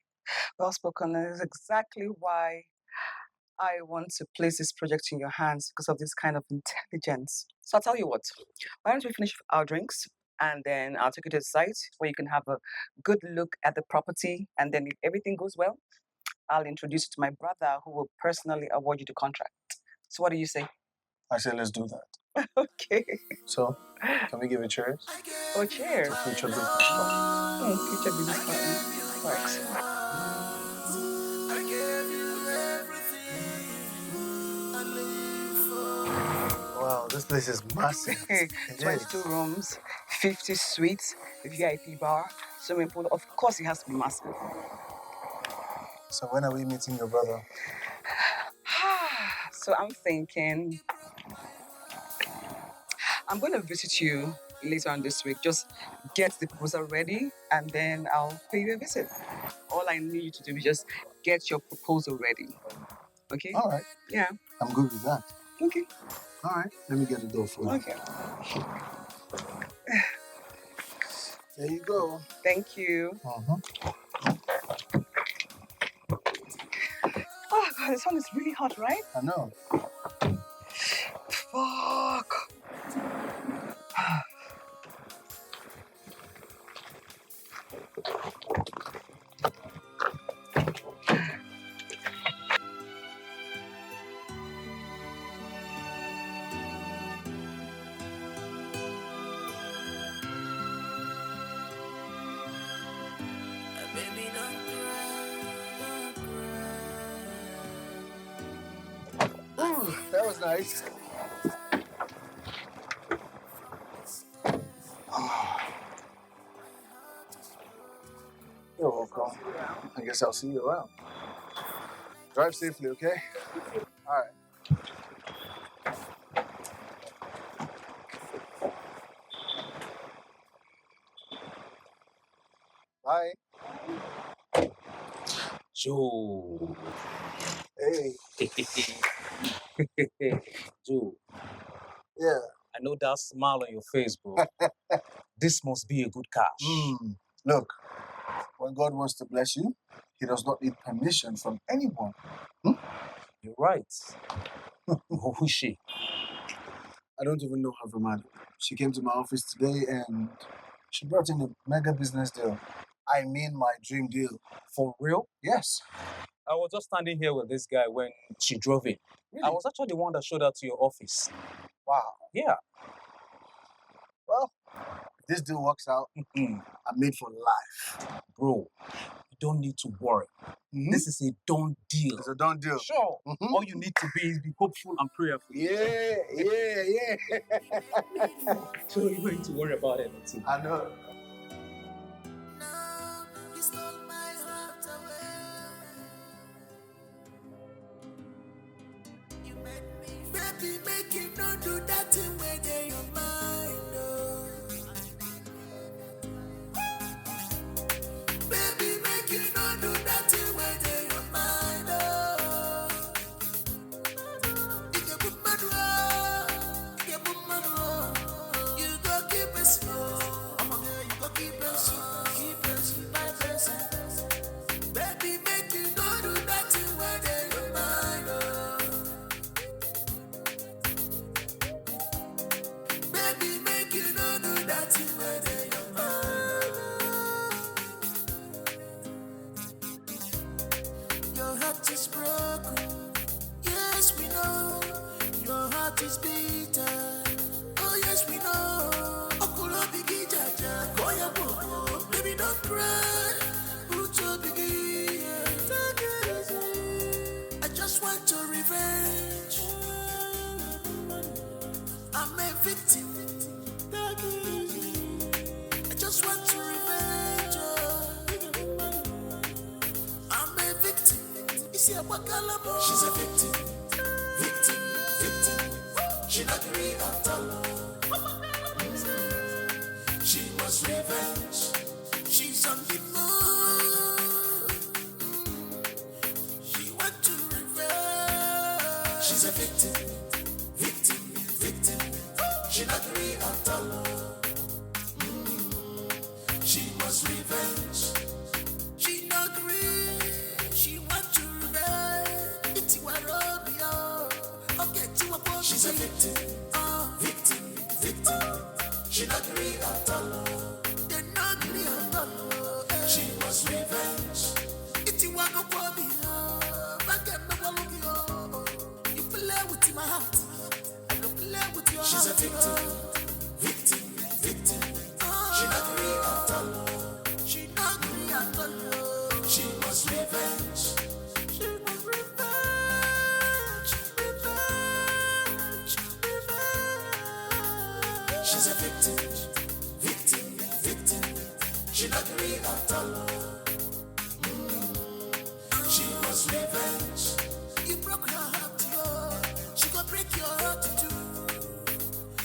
Well spoken. That is exactly why I want to place this project in your hands because of this kind of intelligence. So I'll tell you what, why don't we finish our drinks and then I'll take you to the site where you can have a good look at the property. And then if everything goes well, I'll introduce you to my brother who will personally award you the contract. So what do you say? I say let's do that. Okay. So, can we give it cheers? Oh, cheers. Future business partner. Future business partner. Works. I gave you everything I live for. Wow. Wow, this place is massive. It 22 is. rooms, 50 suites, VIP bar, swimming pool. Of course, it has to be massive. So when are we meeting your brother? So I'm thinking I'm going to visit you later on this week. Just get the proposal ready and then I'll pay you a visit. All I need you to do is just get your proposal ready. Okay? All right. Yeah. I'm good with that. Okay. All right. Let me get the door for you. Okay. There you go. Thank you. Uh-huh. Oh, God, the sun is really hot, right? I know. Fuck. Baby, don't cry. Ooh, that was nice. You're welcome. I guess I'll see you around. Drive safely, okay? All right. Bye. Joe. Hey. Joe, Yeah. I know that smile on your face, bro. This must be a good cash. Look, when God wants to bless you, He does not need permission from anyone. You're right. Who is she? I don't even know her from Adam. She came to my office today and she brought in a mega business deal. I mean my dream deal. For real? Yes. I was just standing here with this guy when she drove in. Really? I was actually the one that showed her to your office. Wow. Yeah. Well, if this deal works out, I'm made for life. Bro, you don't need to worry. This is a done deal. It's a done deal. Sure. All you need to be is be hopeful and prayerful. Yeah. So you don't need to worry about anything. I know. Now you stole my heart away. You made me, baby, make you not do that thing where they your mind. Oh. Baby, make you not do that thing where they your mind. Oh. You can put my door, you put my door. You go keep it slow. I'm a girl, you go keep it slow. Keep it slow, my person. Baby, make you not do that thing where they your mind. Oh. Baby, make you not do that thing where they your mind. Your heart is broken. Yes, we know. Your heart is bitter. Oh, yes, we know. Okulo bigi jaja. Koya boko. Baby, don't cry. Ucho bigi. Take it easy. I just want your revenge. I'm a victim. Take it easy. I just want your revenge. I'm a victim. She's a victim. Victim. She not real at all. She wants revenge. She's on the move. She wants to revenge. She's a victim. She not real at all. She wants revenge. She not real. She wants to revenge. It's what Romeo. Okay, to a point. She's a victim. Victim. She not real at all. They're not real at all. She wants revenge. It's what Romeo. Back at my Romeo. You play with my heart. I go play with your heart. She's a victim. She not agree at all. She was revenge. You broke her heart, yo. She gon' break your heart too.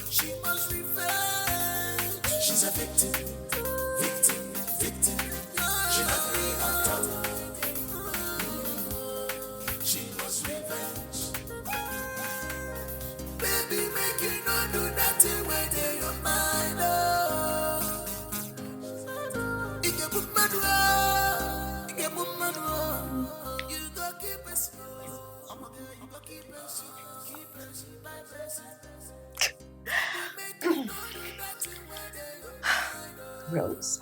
She must revenge. She's a victim, victim, victim. She not agree at all. She must revenge. Baby, make you not do nothing when you're your mind. Oh. You get put my door. You get put my door. You go keep it slow. I'm a girl, you go keep it slow. Keep it slow, by person. Baby, make you not do nothing when you're your mind. Rose,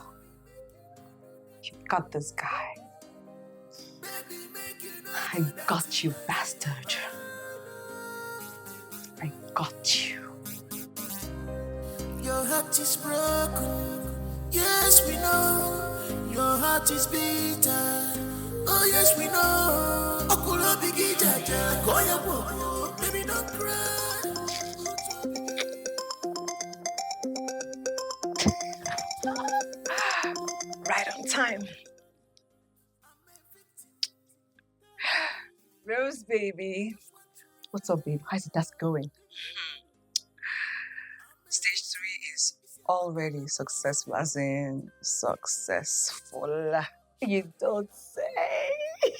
you got this guy. I got you, bastard. I got you. Your heart is broken. Yes, we know. Your heart is bitter. Oh, yes, we know. Okulo bigi jaja. Koya wo. Baby, don't cry. Right on time. Rose, baby. What's up, babe? How's that going? Stage 3 is already successful, as in successful. You don't say.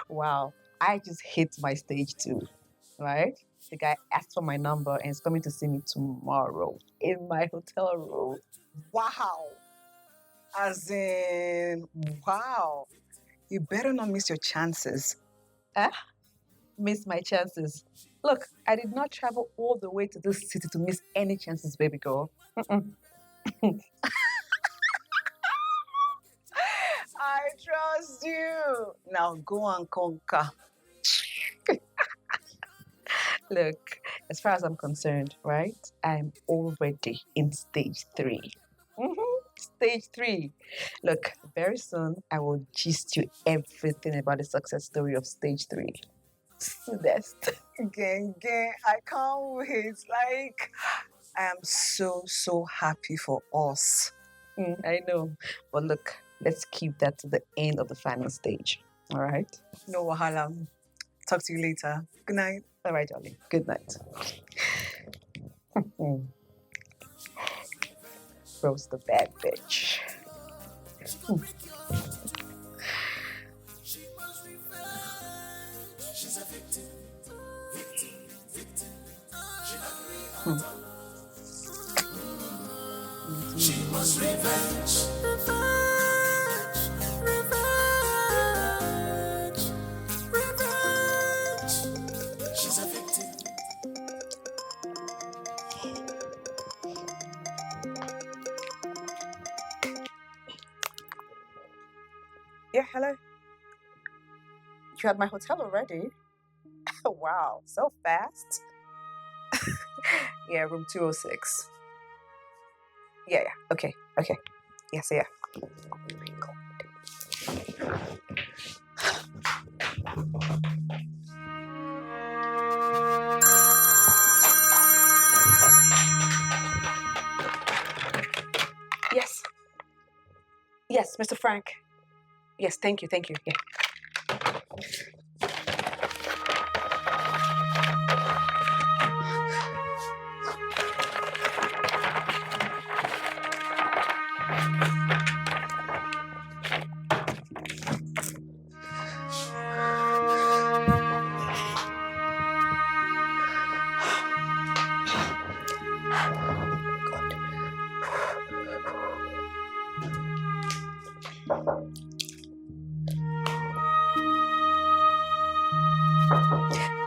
Wow, I just hit my stage 2, right? The guy asked for my number and is coming to see me tomorrow in my hotel room. Wow. As in, wow. You better not miss your chances. Eh? Miss my chances. Look, I did not travel all the way to this city to miss any chances, baby girl. I trust you. Now go and conquer. Look, as far as I'm concerned, right? I'm already in stage 3. Stage 3. Look, very soon I will gist you everything about the success story of stage 3. Best. Gang, I can't wait. Like, I am so happy for us. I know. But look, let's keep that to the end of the final stage. All right? No wahala. Talk to you later. Good night. All right, darling. Good night. Rose the bad bitch. She's a victim, victim, victim. She not agree at all. She must revenge. Revenge, revenge, revenge. She's a victim. Yeah, hello. You're at my hotel already? Wow, so fast. Yeah, room 206. Yeah, okay. Yes, yeah. Yes. Yes, Mr. Frank. Yes, thank you. Yeah.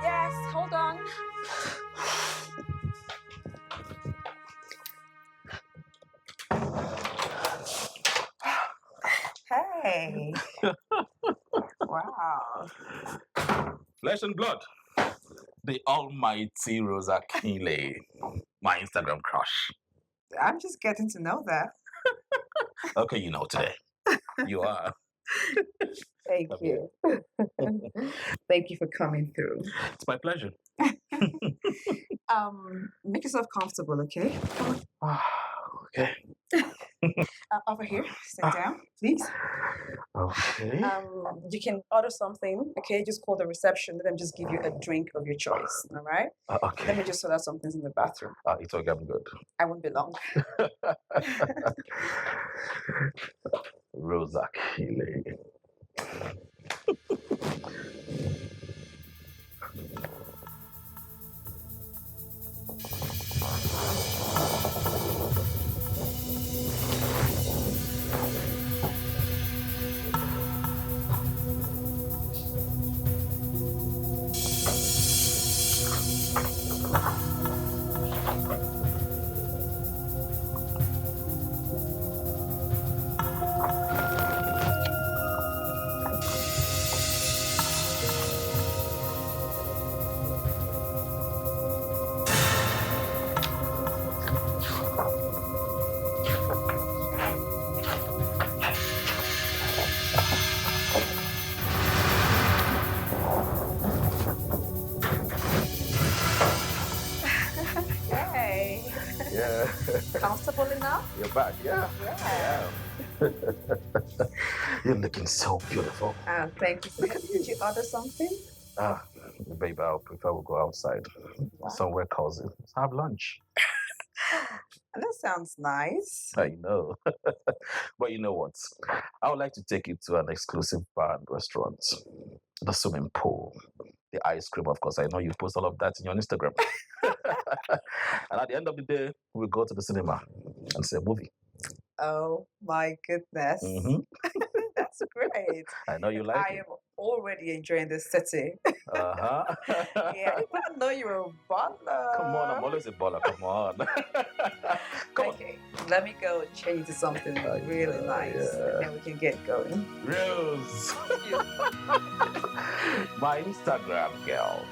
Yes, hold on. Hey. Wow. Flesh and blood. The almighty Rosa Kinley, my Instagram crush. I'm just getting to know that. Okay, you know today. You are. Thank you. Thank you for coming through. It's my pleasure. Make yourself comfortable, okay? Come on. Okay. Over here, sit down, please. Okay. You can order something, okay? Just call the reception, let them just give you a drink of your choice, all right? Okay. Let me just sort out some things in the bathroom. It's okay, I'm good. I won't be long. Rosa Kile. Hey, Yeah. comfortable enough? You're back, yeah. Yeah. You're looking so beautiful. Thank you. Did you order something? Babe, I'll prefer we go outside. Somewhere cozy. Let's have lunch. That sounds nice. I know. But you know what? I would like to take you to an exclusive bar and restaurant. The swimming pool. The ice cream, of course. I know you post all of that in your Instagram. And at the end of the day, we'll go to the cinema and see a movie. Oh my goodness. That's great. I know you like I am already enjoying this city. Uh-huh. Yeah, I didn't know you were a baller. Come on, I'm always a baller. Come on. Okay, let me go change into something really nice, and then we can get going. Rose. My Instagram girl.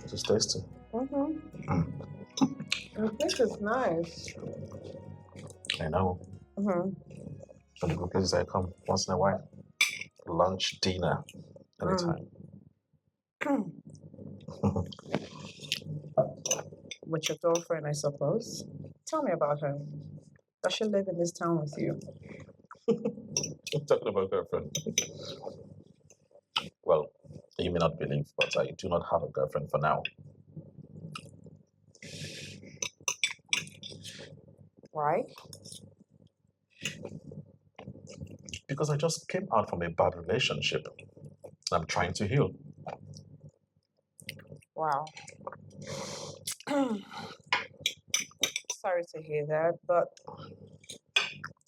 This is tasty. This is nice. I know. From the places I come once in a while. Lunch, dinner, anytime. With your girlfriend, I suppose. Tell me about her. Does she live in this town with you? I'm talking about girlfriend. Well, you may not believe, but I do not have a girlfriend for now. Why? Because I just came out from a bad relationship. I'm trying to heal. Wow. Sorry to hear that, but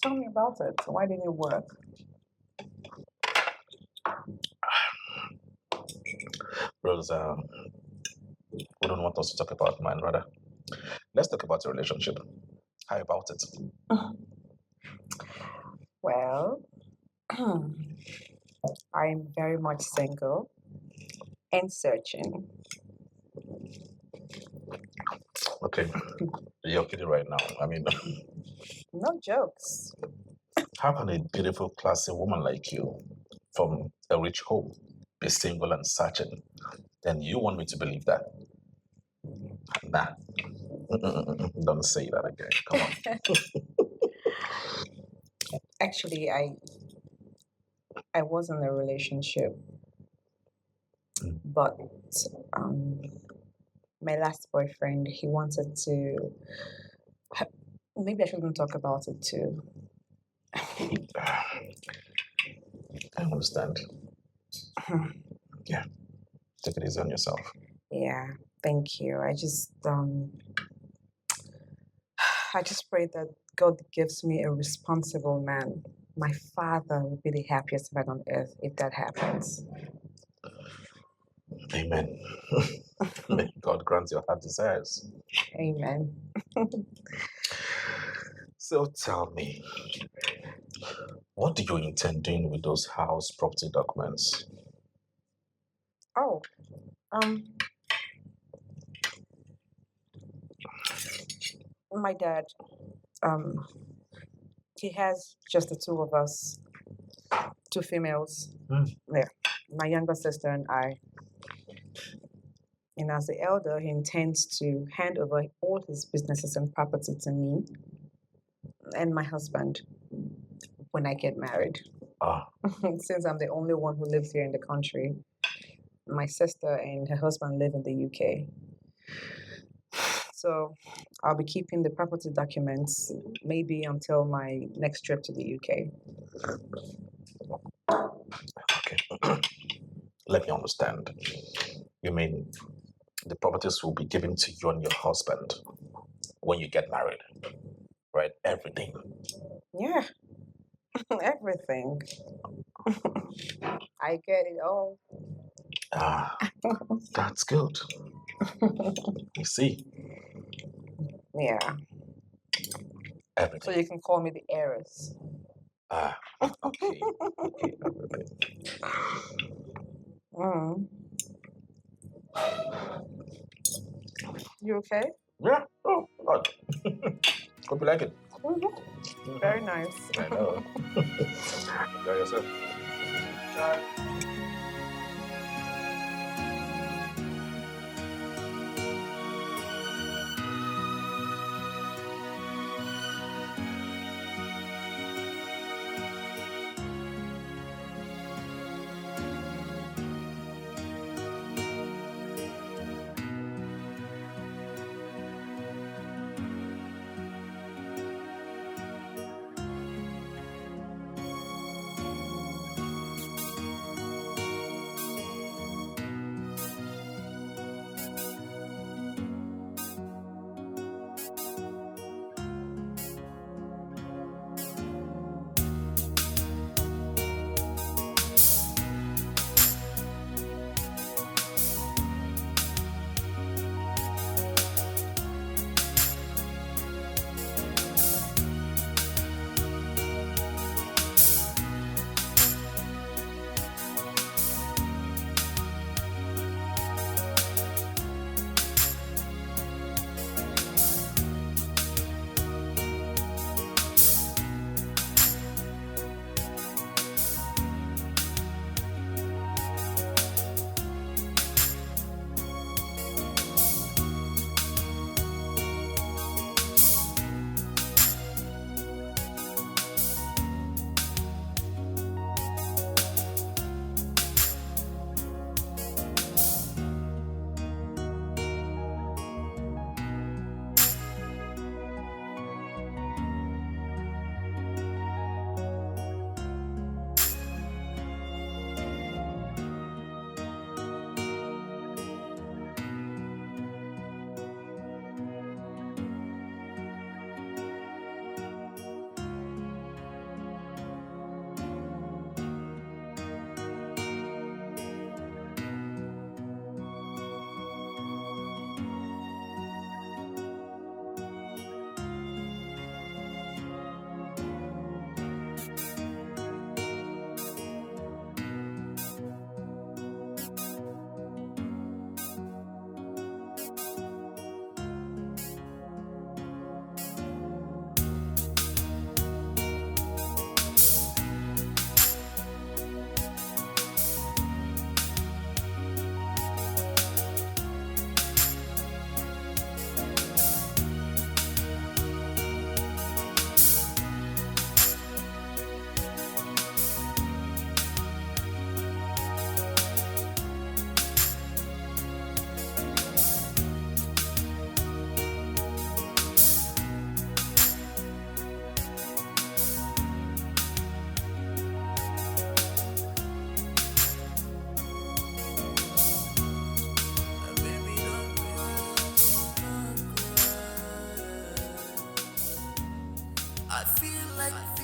tell me about it. Why didn't it work? Rose, we don't want us to talk about mine, rather. Let's talk about your relationship. How about it? Well, I'm very much single and searching. Okay, you're kidding right now. I mean, No jokes. How can a beautiful, classy woman like you from a rich home be single and searching? Then you want me to believe that? Nah. Don't say that again. Come on. Actually, I was in a relationship, but um, my last boyfriend, he wanted to. Maybe I shouldn't talk about it too. I understand. Yeah. Take it easy on yourself. Yeah, thank you. I just pray that God gives me a responsible man. My father would be the happiest man on earth if that happens. Amen. May God grant your heart desires. Amen. So tell me, what do you intend doing with those house property documents? Oh, um, my dad, um, he has just the two of us, two females. Yeah, my younger sister and I. And as the elder, he intends to hand over all his businesses and property to me and my husband when I get married. Ah, Since I'm the only one who lives here in the country, my sister and her husband live in the UK. So I'll be keeping the property documents maybe until my next trip to the UK. okay. Let me understand. You mean the properties will be given to you and your husband when you get married, right? Everything. Yeah, everything. I get it all. Ah, that's good. You see, Yeah. everything. So you can call me the heiress. Ah, okay, okay, everything. Mm. You okay? Yeah. Oh, God. Hope you like it. Very nice. I know. Enjoy yourself.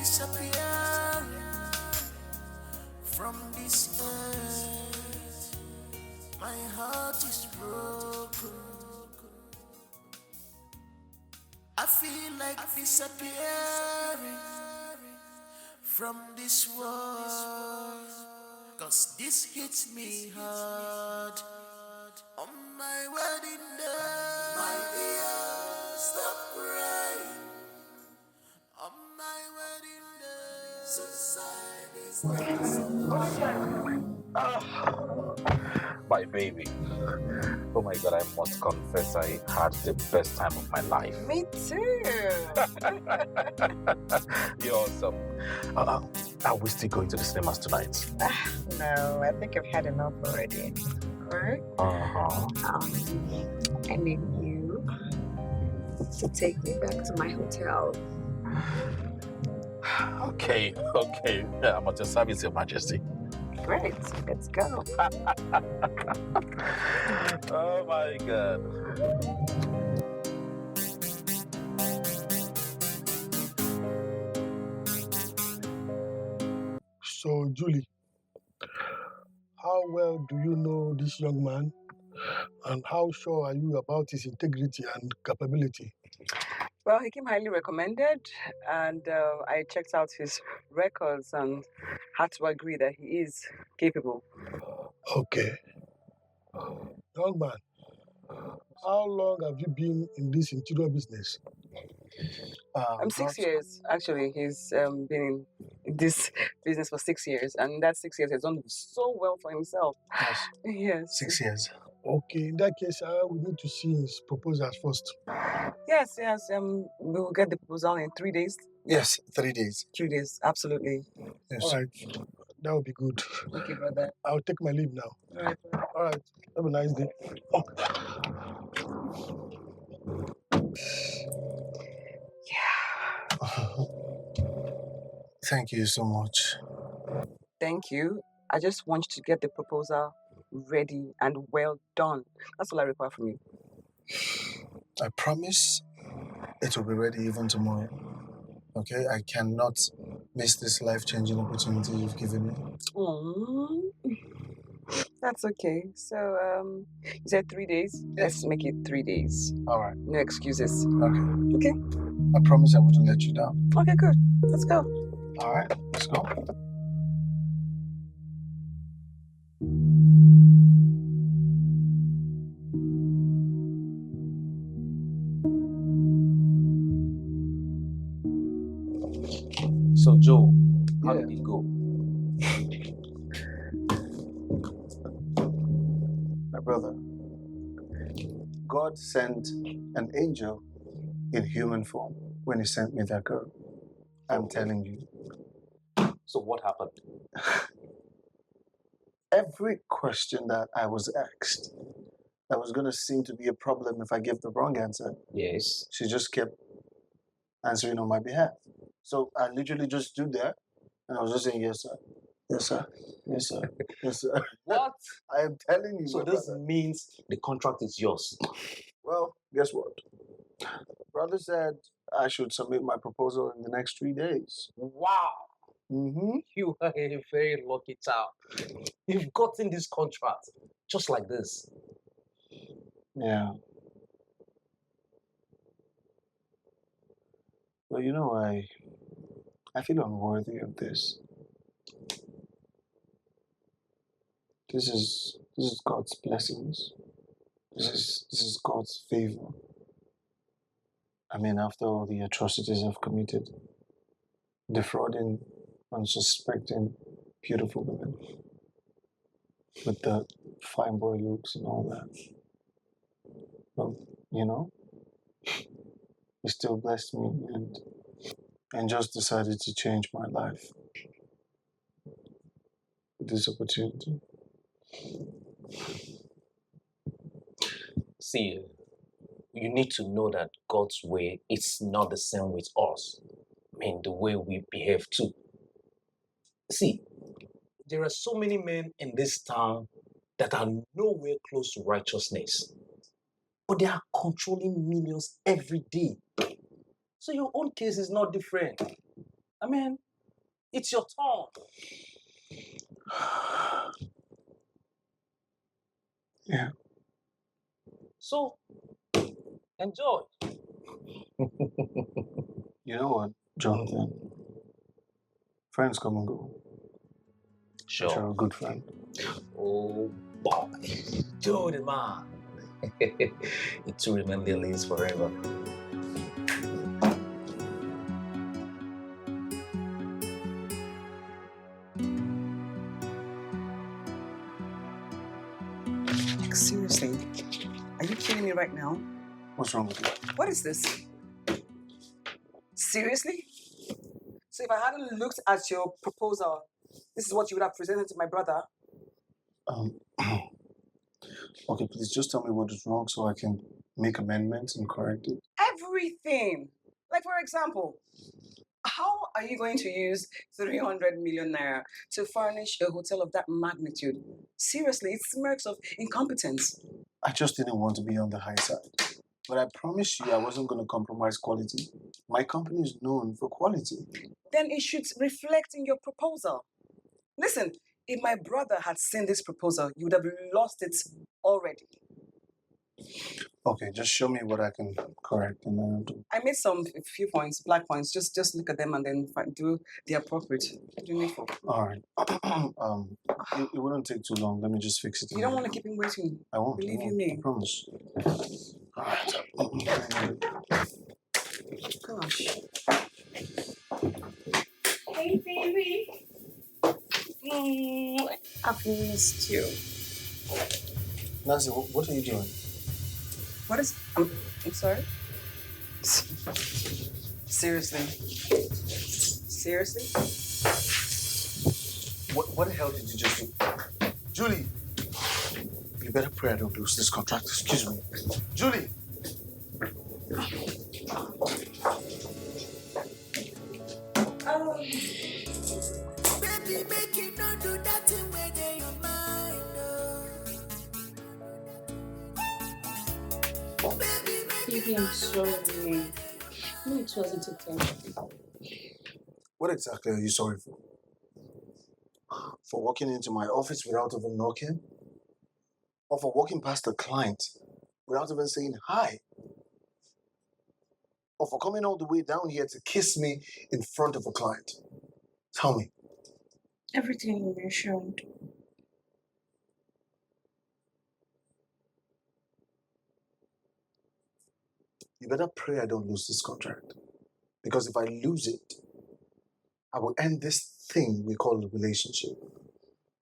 disappearing from this earth. My heart is broken. I feel like disappearing from this world. Cause this hits me hard. On my wedding day, my dear, stop crying. On my wedding day, society's My baby. Oh my God, I must confess, I had the best time of my life. Me too. You're awesome. Are we still going to the cinemas tonight? No, I think I've had enough already. Alright? I need you to take me back to my hotel. Okay. I'm at your service, Your Majesty. Great, let's go. Oh my God. So, Julie, how well do you know this young man? And how sure are you about his integrity and capability? Well, he came highly recommended, and I checked out his records and had to agree that he is capable. Okay. Young man, how long have you been in this interior business? 6 years, actually. He's been in this business for 6 years, and that 6 years has done so well for himself. Yes. Yes. 6 years. Okay, in that case, we need to see his proposals first. Yes. We will get the proposal in 3 days. Yes, 3 days. 3 days, absolutely. Yes. All right, that would be good. Okay, brother. I'll take my leave now. All right. All right, have a nice day. Thank you so much. Thank you. I just want you to get the proposal ready and well done. That's all I require from you. I promise it will be ready even tomorrow. Okay? I cannot miss this life-changing opportunity you've given me. Aww. That's okay. So, you said 3 days? Let's make it 3 days. All right. No excuses. Okay. Okay. I promise I wouldn't let you down. Okay, good. Let's go. All right, let's go. So, Joe, how did it go? My brother, God sent an angel in human form when he sent me that girl. I'm telling you. So what happened? Every question that I was asked that was going to seem to be a problem if I gave the wrong answer, Yes. she just kept answering on my behalf. So I literally just stood there and I was just saying, yes, sir. Yes, sir. Yes, sir. Yes, sir. What? I am telling you. So my this brother. means the contract is yours. Well, guess what? Brother said I should submit my proposal in the next 3 days. Wow. Mm-hmm. You are a very lucky child. You've gotten this contract just like this. Yeah. Well, you know, I feel unworthy of this. This is God's blessings. This is God's favor. I mean, after all the atrocities I've committed, defrauding unsuspecting beautiful women with the fine boy looks and all that. But, you know, he still blessed me and just decided to change my life with this opportunity. See, you need to know that God's way is not the same with us. I mean, the way we behave too. See, there are so many men in this town that are nowhere close to righteousness, but they are controlling millions every day. So your own case is not different. I mean, it's your turn. Yeah. So, enjoy. You know what, Jonathan? Friends come and go. But Sure. you're a good friend. Oh, boy. Joe the man. It will remain the least forever. Like, seriously, are you kidding me right now? What's wrong with you? What is this? Seriously? So if I hadn't looked at your proposal, this is what you would have presented to my brother? Okay, please just tell me what is wrong so I can make amendments and correct it. Everything. Like, for example, how are you going to use 300 million naira to furnish a hotel of that magnitude? Seriously, it smirks of incompetence. I just didn't want to be on the high side. But I promised you I wasn't going to compromise quality. My company is known for quality. Then it should reflect in your proposal. Listen, if my brother had seen this proposal, you would have lost it already. Okay, just show me what I can correct and then I'll do. I made a few points, black points. Just look at them and then do the appropriate. What do you need for? All right. It wouldn't take too long. Let me just fix it. You don't want to keep him waiting. I won't. Believe I you me. I promise. All right. Gosh. Hey, baby. I've missed you. Nancy, what are you doing? What is? I'm sorry. Seriously. Seriously? What the hell did you just do? Julie! You better pray I don't lose this contract. Excuse me. Julie! Baby, make you not do that thing where they your mind. Baby, I'm sorry. No, it wasn't intentional. What exactly are you sorry for? For walking into my office without even knocking? Or for walking past a client without even saying hi? Or for coming all the way down here to kiss me in front of a client? Tell me. Everything you mentioned. You better pray I don't lose this contract. Because if I lose it, I will end this thing we call a relationship.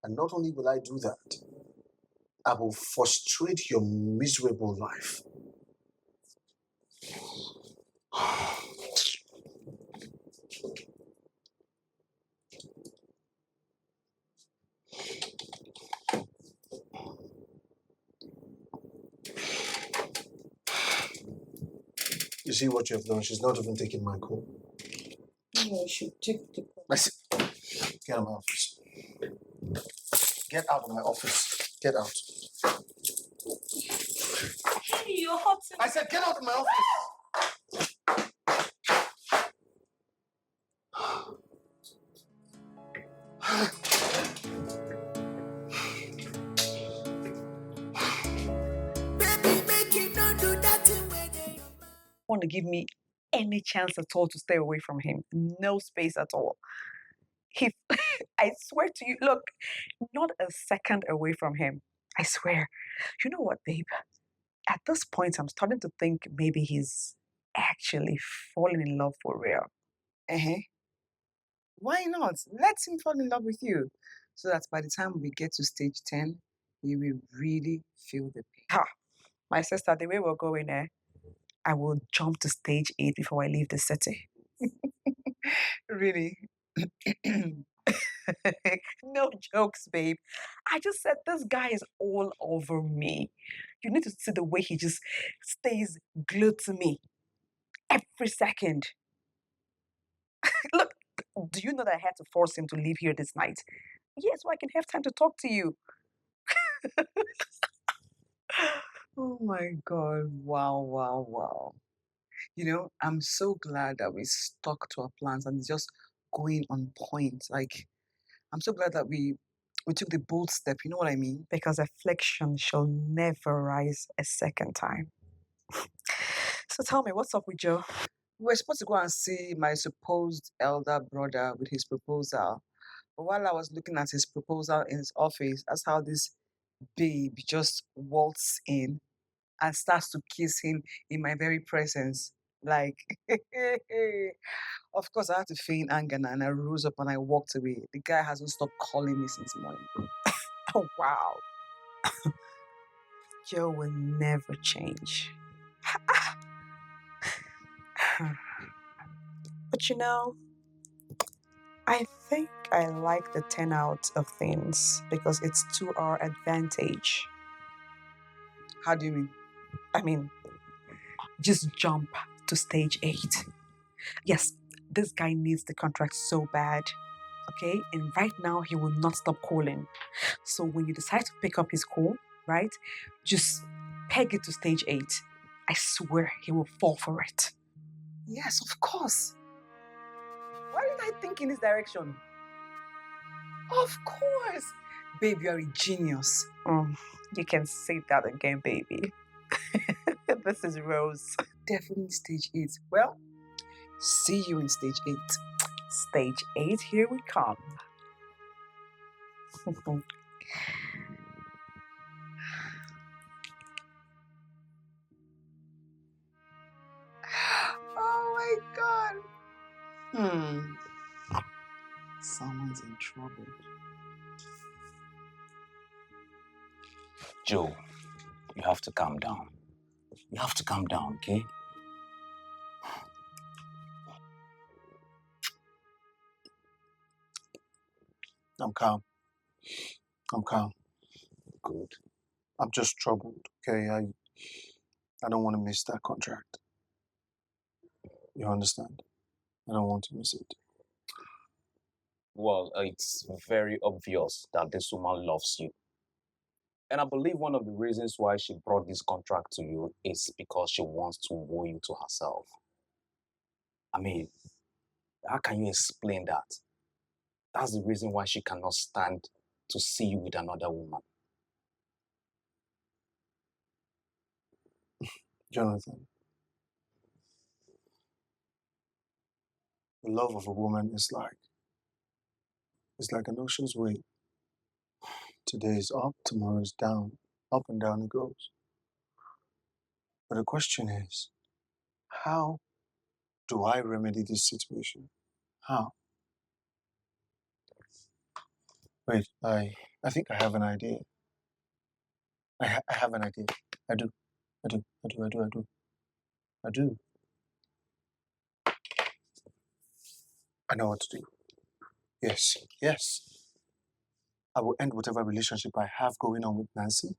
And not only will I do that, I will frustrate your miserable life. You see what you have done? She's not even taking my call. No, you should take the call. I said, get out of my office. Get out of my office. Get out. Hey, you're hot. I said, get out of my office. Baby, make you not do that thing where they Want to give me any chance at all to stay away from him. No space at all. He, I swear to you, look, not a second away from him. I swear. You know what, babe? At this point, I'm starting to think maybe he's actually falling in love for real. Uh-huh. Why not? Let him fall in love with you. So that by the time we get to stage 10, you will really feel the pain. Ha! My sister, the way we're going there, I will jump to stage 8 before I leave the city. Really? No jokes, babe. I just said this guy is all over me. You need to see the way he just stays glued to me every second. Look, do you know that I had to force him to leave here this night? Yes, so I can have time to talk to you. Oh my God. Wow, wow. You know, I'm so glad that we stuck to our plans and just going on point. Like, I'm so glad that we took the bold step. You know what I mean? Because affliction shall never rise a second time. So tell me, what's up with Joe? We were supposed to go and see my supposed elder brother with his proposal. But while I was looking at his proposal in his office, that's how this babe just waltzed in and starts to kiss him in my very presence. Like, of course, I had to feign anger now, and I rose up and I walked away. The guy hasn't stopped calling me since morning. Oh, wow. Joe will never change. But you know, I think I like the turnout of things because it's to our advantage. How do you mean? I mean, just jump to stage 8. Yes, this guy needs the contract so bad, okay? And right now, he will not stop calling. So when you decide to pick up his call, right, just peg it to stage 8. I swear he will fall for it. Yes, of course. Why didn't I think in this direction? Of course. Babe, you are a genius. You can say that again, baby. This is Rose. Definitely stage 8. Well, see you in stage 8. Stage 8, here we come. Oh my God. Someone's in trouble. Joe, you have to calm down. You have to calm down, okay? I'm calm. I'm calm. Good. I'm just troubled, okay? I don't want to miss that contract. You understand? I don't want to miss it. Well, it's very obvious that this woman loves you. And I believe one of the reasons why she brought this contract to you is because she wants to woo you to herself. I mean, how can you explain that? That's the reason why she cannot stand to see you with another woman. Jonathan, the love of a woman is like an ocean's wave. Today is up, tomorrow is down. Up and down it goes. But the question is, how do I remedy this situation? How? Wait, I think I have an idea. I have an idea. I do. I know what to do. Yes. I will end whatever relationship I have going on with Nancy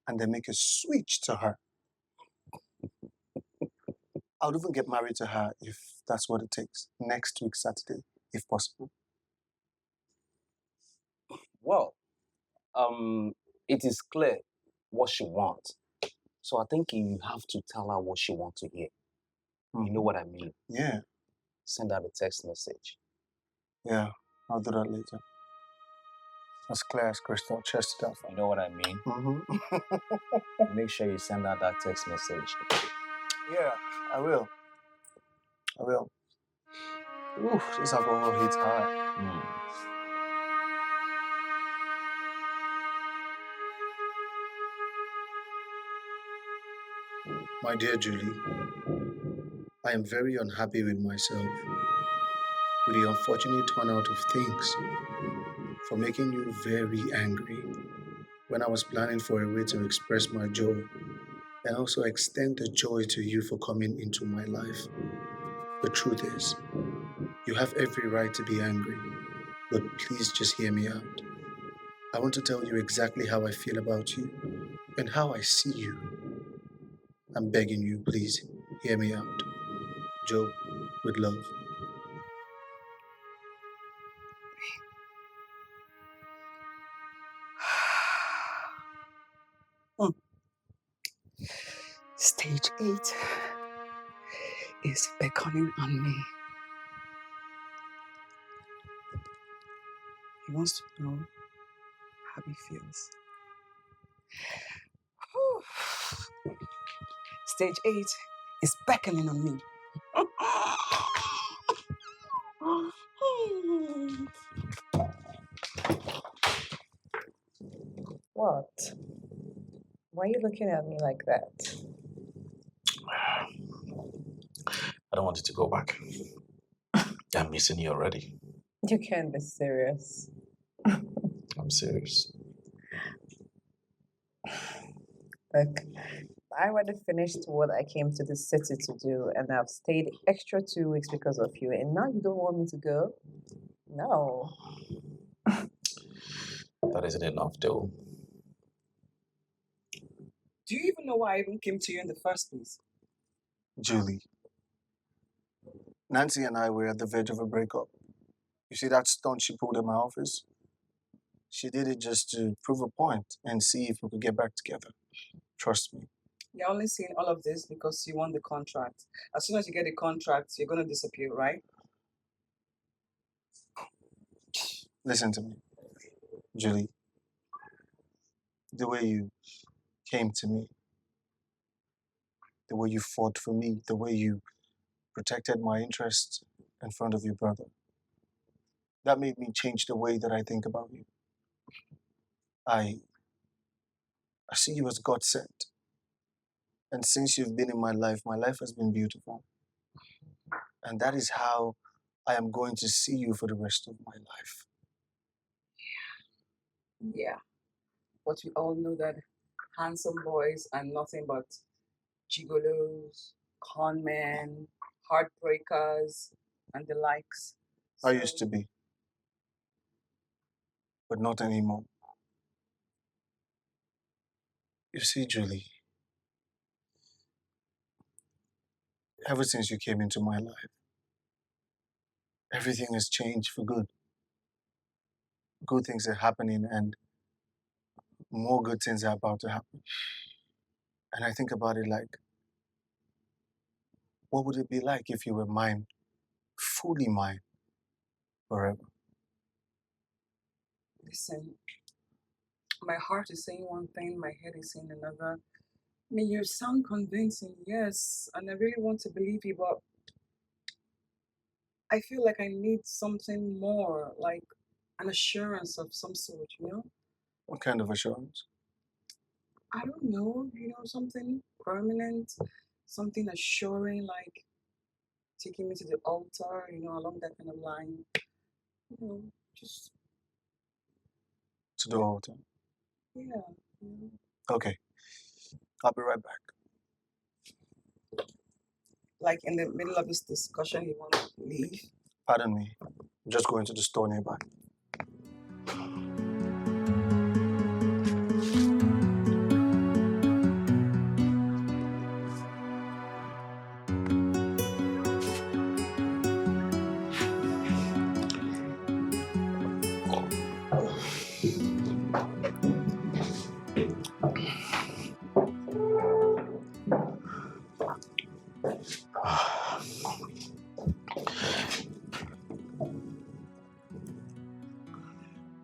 and then make a switch to her. I'll even get married to her if that's what it takes. Next week, Saturday, if possible. Well, it is clear what she wants. So I think you have to tell her what she wants to hear. You know what I mean? Yeah. Send her a text message. Yeah, I'll do that later. As clear as crystal, chest it out. You know what I mean? Mm-hmm. Make sure you send her that text message. Yeah, I will. Ooh, this alcohol hits hard. My dear Julie, I am very unhappy with myself, with the unfortunate turnout of things, for making you very angry when I was planning for a way to express my joy and also extend the joy to you for coming into my life. The truth is, you have every right to be angry, but please just hear me out. I want to tell you exactly how I feel about you and how I see you. I'm begging you, please hear me out. Joe, with love. Stage 8 is beckoning on me. He wants to know how he feels. Whew. Stage 8 is beckoning on me. What? Why are you looking at me like that? I don't want you to go back. I'm missing you already. You can't be serious. I'm serious. Look, I already finished what I came to the city to do, and I've stayed extra 2 weeks because of you, and now you don't want me to go? No. That isn't enough, though. Do you even know why I even came to you in the first place? Julie, Nancy and I were at the verge of a breakup. You see that stunt she pulled in my office? She did it just to prove a point and see if we could get back together. Trust me. You're only seeing all of this because you won the contract. As soon as you get the contract, you're going to disappear, right? Listen to me, Julie. The way you came to me, the way you fought for me, the way you protected my interests in front of your brother, that made me change the way that I think about you. I see you as God sent. And since you've been in my life has been beautiful. And that is how I am going to see you for the rest of my life. Yeah. But we all know that handsome boys are nothing but gigolos, con men, heartbreakers, and the likes. I used to be, but not anymore. You see, Julie, ever since you came into my life, everything has changed for good. Good things are happening and more good things are about to happen. And I think about it like, what would it be like if you were mine, fully mine, forever? Listen, my heart is saying one thing, my head is saying another. I mean, you sound convincing, yes, and I really want to believe you, but I feel like I need something more, like an assurance of some sort, you know? What kind of assurance? I don't know, something permanent, something assuring, like taking me to the altar, along that kind of line. Just, To the altar. yeah. Okay. I'll be right back. Like in the middle of this discussion, you want to leave? Pardon me. I'm just going to the store nearby.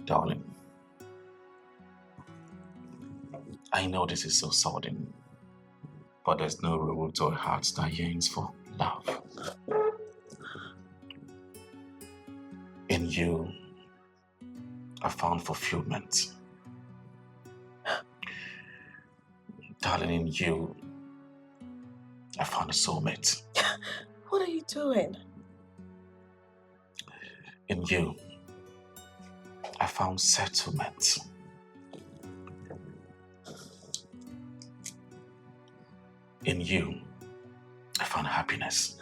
Darling, I know this is so sudden, but there's no rule to a heart that yearns for love. In you, I found fulfillment. Darling, in you, I found a soulmate. What are you doing? In you, I found settlement. In you, I found happiness.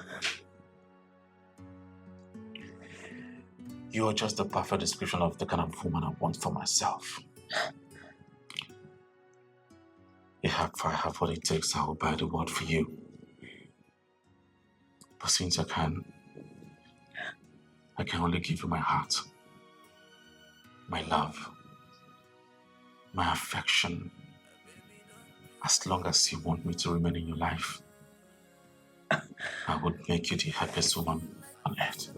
You are just the perfect description of the kind of woman I want for myself. If I have what it takes, I will buy the world for you. But since I can only give you my heart, my love, my affection, as long as you want me to remain in your life. I would make you the happiest woman on earth.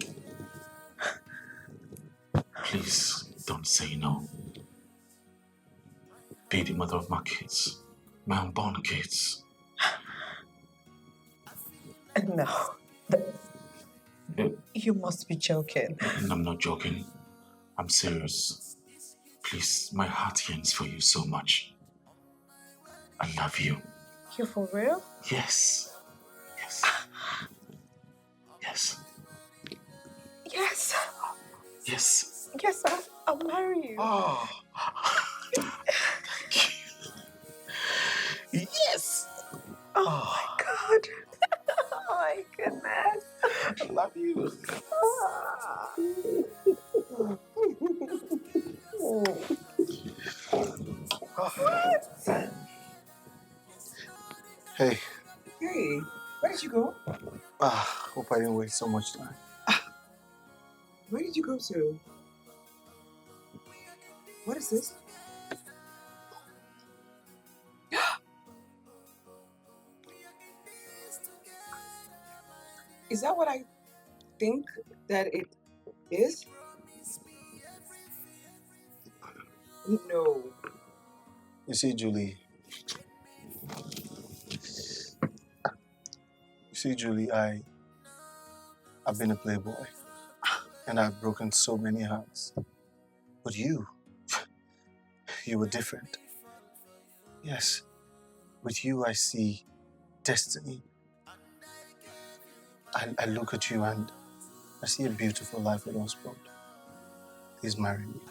Please, Don't say no. Be the mother of my kids. My unborn kids. No. You must be joking. I'm not joking. I'm serious. Please, my heart yearns for you so much. I love you. You for real? Yes. Yes. Yes. Yes. Yes. Yes, I'll marry you. Oh. Thank you. Yes. Oh my God. Oh my goodness. I love you. What? Hey, Hey, where did you go? hope I didn't waste so much time. Where did you go to? What is this? Is that what I think that it is? No. You see, Julie. I've been a playboy, and I've broken so many hearts. But you were different. Yes, with you I see destiny. I look at you and I see a beautiful life with us both. Please marry me.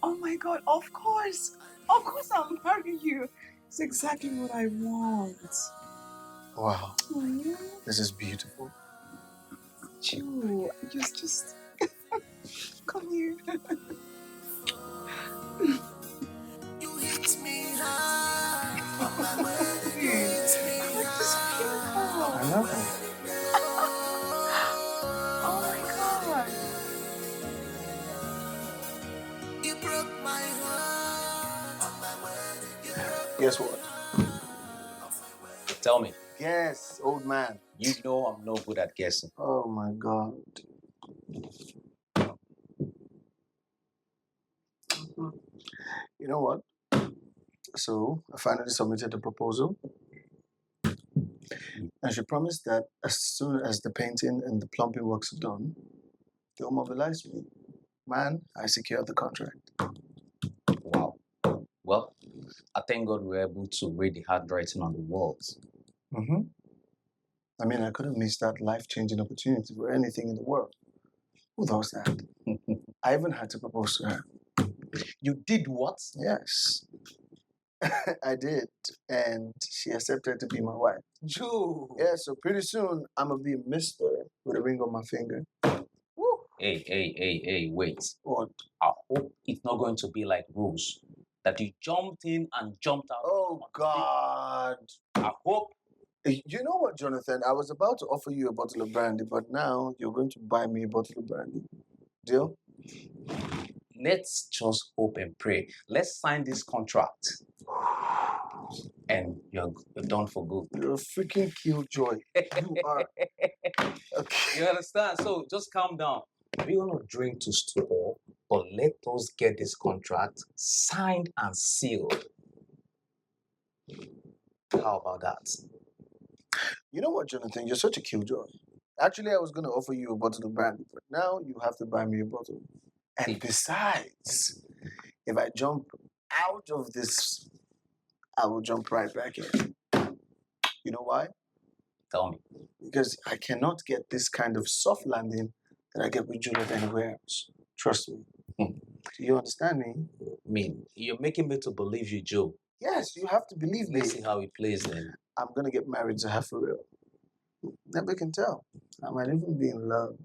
Oh my God, of course. Of course I'll marry you. It's exactly what I want. Wow, this is beautiful. Ju, just come here. You hit me hard. You hit me hard. I know. Oh my God. You broke my heart. Guess what? Tell me. Yes, old man. You know I'm no good at guessing. Oh my God. You know what? So I finally submitted the proposal. And she promised that as soon as the painting and the plumbing works are done, they'll mobilize me. Man, I secured the contract. Wow. Well, I thank God we were able to read the handwriting on the walls. Mm-hmm. I mean, I couldn't miss that life-changing opportunity for anything in the world. Who does that? I even had to propose to her. You did what? Yes. I did. And she accepted to be my wife. Joe. Yeah, so pretty soon, I'm going to be a mister with a ring on my finger. Woo. Hey, wait. What? I hope it's not going to be like Rose, that you jumped in and jumped out. Oh, God. I hope. You know what, Jonathan? I was about to offer you a bottle of brandy, but now you're going to buy me a bottle of brandy. Deal? Let's just hope and pray. Let's sign this contract. And you're done for good. You're a freaking killjoy. You are. Okay. You understand? So just calm down. We are not drink to stupor, but let us get this contract signed and sealed. How about that? You know what, Jonathan? You're such a killjoy. Actually, I was going to offer you a bottle of brandy, but now you have to buy me a bottle. And besides, if I jump out of this, I will jump right back in. You know why? Tell me. Because I cannot get this kind of soft landing that I get with Juliet anywhere else. Trust me. Do you understand me? I mean, you're making me to believe you, Joe. Yes, you have to believe me. Let's see how it plays then. I'm going to get married to her for real. Never can tell. I might even be in love.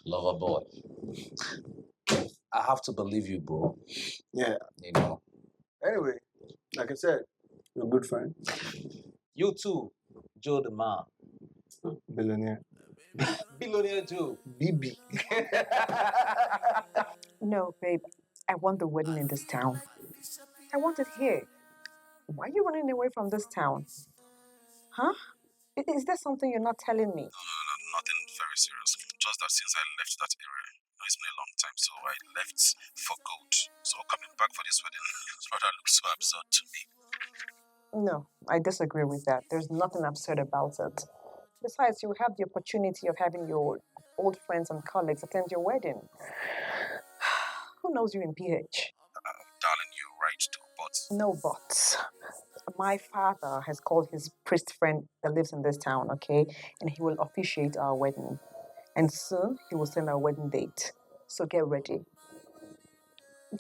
Lover boy. I have to believe you, bro. Yeah. You know. Anyway, like I said, you're a good friend. You too, Joe the man. Billionaire. Billionaire Joe. BB. No, babe. I want the wedding in this town. I want it here. Why are you running away from this town? Huh? Is there something you're not telling me? No, nothing very serious. just that since I left that area, it's been a long time, so I left for good. So coming back for this wedding rather looks so absurd to me. No, I disagree with that. There's nothing absurd about it. Besides, you have the opportunity of having your old friends and colleagues attend your wedding. Who knows you in PH? Darling, you're right too, but... No buts. My father has called his priest friend that lives in this town, okay? And he will officiate our wedding. And soon he will send our wedding date. So get ready.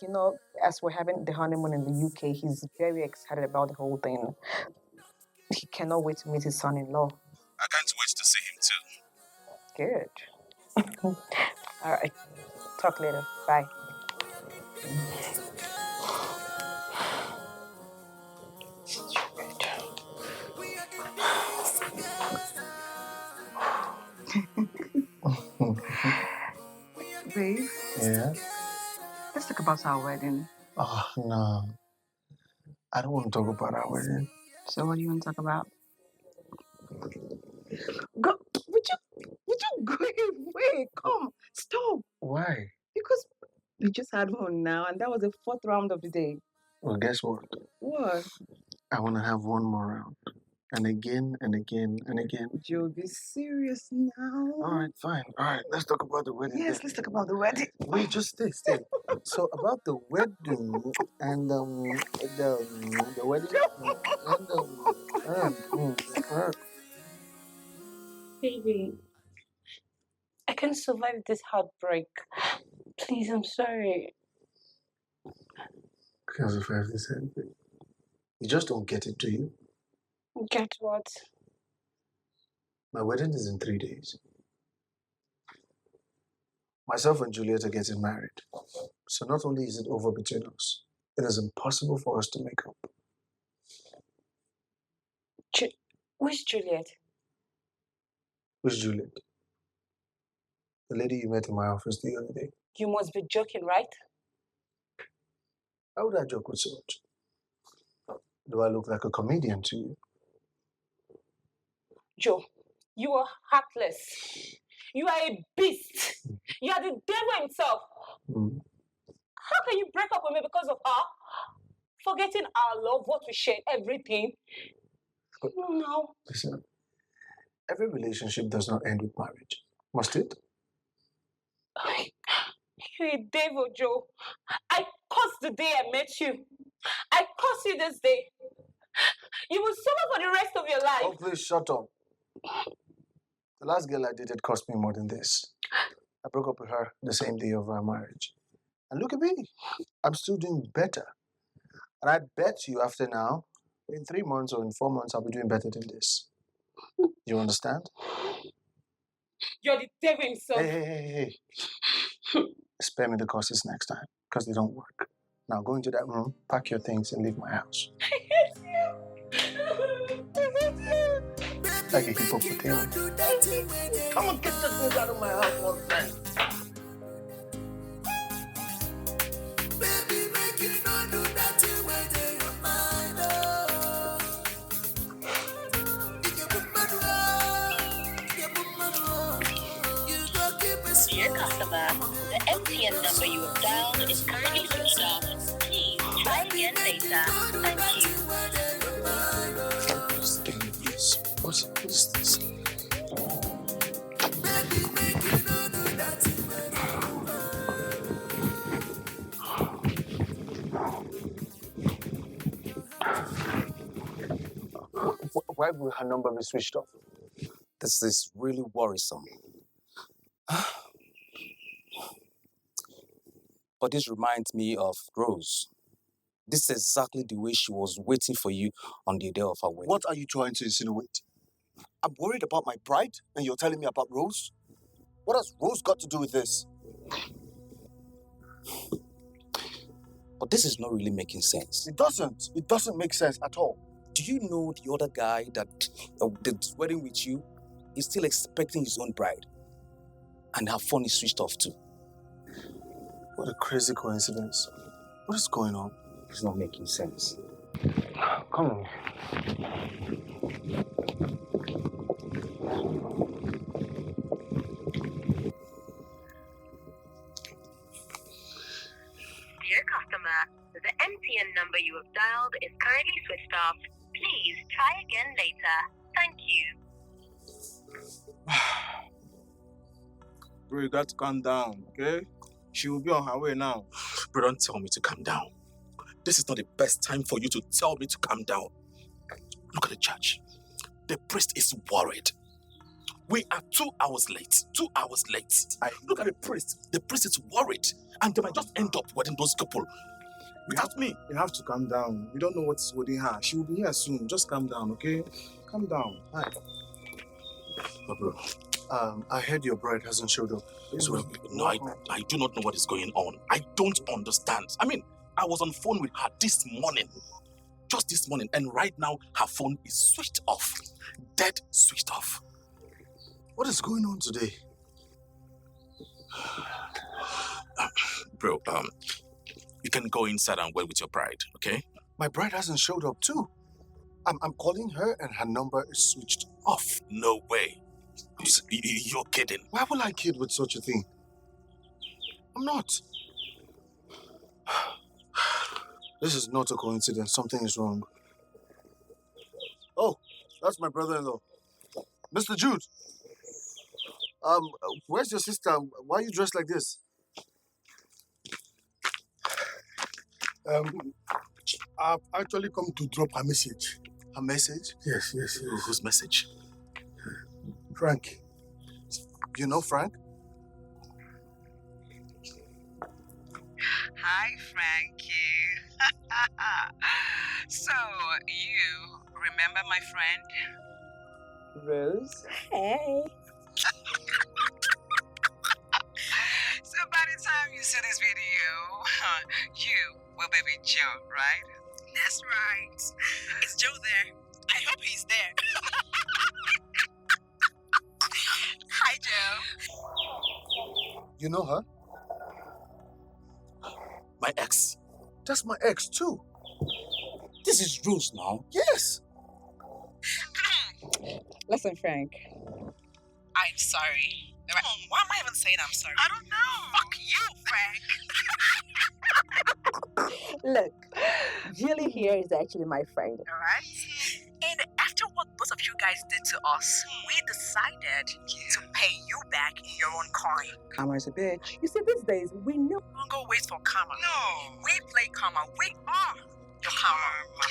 You know, as we're having the honeymoon in the UK, he's very excited about the whole thing. He cannot wait to meet his son-in-law. I can't wait to see him too. Good. All right. Talk later. Bye. Babe? Yeah? Let's talk about our wedding. Oh, no. I don't want to talk about our wedding. So what do you want to talk about? Go, would you go away? Come, stop. Why? Because we just had one now, and that was the 4th round of the day. Well, guess what? What? I want to have one more round. And again, and again, and again. Joe, be serious now. All right, fine. All right, let's talk about the wedding. Yes, let's talk about the wedding. Wait, just stay. So about the wedding and the wedding and Baby, I can't survive this heartbreak. Please, I'm sorry. Because of everything. You just don't get it, do you? Get what? My wedding is in 3 days. Myself and Juliet are getting married. So not only is it over between us, it is impossible for us to make up. Who's Juliet? Who's Juliet? The lady you met in my office the other day. You must be joking, right? How would I joke with so much? Do I look like a comedian to you? Joe, you are heartless. You are a beast. You are the devil himself. How can you break up with me because of her? Forgetting our love, what we shared, everything. No. Listen, every relationship does not end with marriage. Must it? You're a devil, Joe. I cursed the day I met you. I curse you this day. You will suffer for the rest of your life. Oh, please shut up. The last girl I dated cost me more than this. I broke up with her the same day of our marriage. And look at me. I'm still doing better. And I bet you after now, in 3 months or in 4 months, I'll be doing better than this. You understand? You're the devil himself. Hey. Spare me the courses next time, because they don't work. Now go into that room, pack your things, and leave my house. I hate you. Like a hippopotamus. Come on, get the things out of my house one time. Baby, make you not do that thing where they your mind, oh. You can put my you go keep it. Dear customer, the MTN number you have dialed is currently switched off. Please try again later. Thank you. What is this? Why would her number be switched off? This is really worrisome. But this reminds me of Rose. This is exactly the way she was waiting for you on the day of our wedding. What are you trying to insinuate? I'm worried about my bride, and you're telling me about Rose? What has Rose got to do with this? But this is not really making sense. It doesn't. It doesn't make sense at all. Do you know the other guy that did wedding with you is still expecting his own bride? And her phone is switched off too. What a crazy coincidence. What is going on? It's not making sense. Come on. The MTN number you have dialed is currently switched off. Please try again later. Thank you. Bro, you got to calm down, okay? She will be on her way now. Bro, don't tell me to calm down. This is not the best time for you to tell me to calm down. Look at the church. The priest is worried. We are 2 hours late. 2 hours late. Look at the priest. The priest is worried. And they might just end up wedding those couple. Without me. You have to calm down. We don't know what's holding her. She will be here soon. Just calm down, okay? Calm down. Hi. But bro, I heard your bride hasn't showed up. no, I do not know what is going on. I don't understand. I mean, I was on phone with her this morning. Just this morning. And right now, her phone is switched off. Dead switched off. What is going on today? Bro, you can go inside and wait with your bride, okay? My bride hasn't showed up too. I'm calling her and her number is switched off. No way. You're kidding. Why will I kid with such a thing? I'm not. This is not a coincidence. Something is wrong. Oh, that's my brother-in-law. Mr. Jude. Where's your sister? Why are you dressed like this? I've actually come to drop a message. A message? Yes. Whose message? Frank. You know Frank? Hi, Frankie. So, you remember my friend? Rose? Hey. So by the time you see this video, you will be with Joe, right? That's right. Is Joe there? I hope he's there. Hi, Joe. You know her? My ex. That's my ex too. This is Rose now. Yes. Listen, Frank. I'm sorry. Why am I even saying I'm sorry? I don't know. Fuck you, Frank. Look, Julie here is actually my friend. Alright? And after what both of you guys did to us, we decided to pay you back in your own coin. Karma's a bitch. You see, these days, we know. Don't go wait for karma. No. We play karma. We are your karma.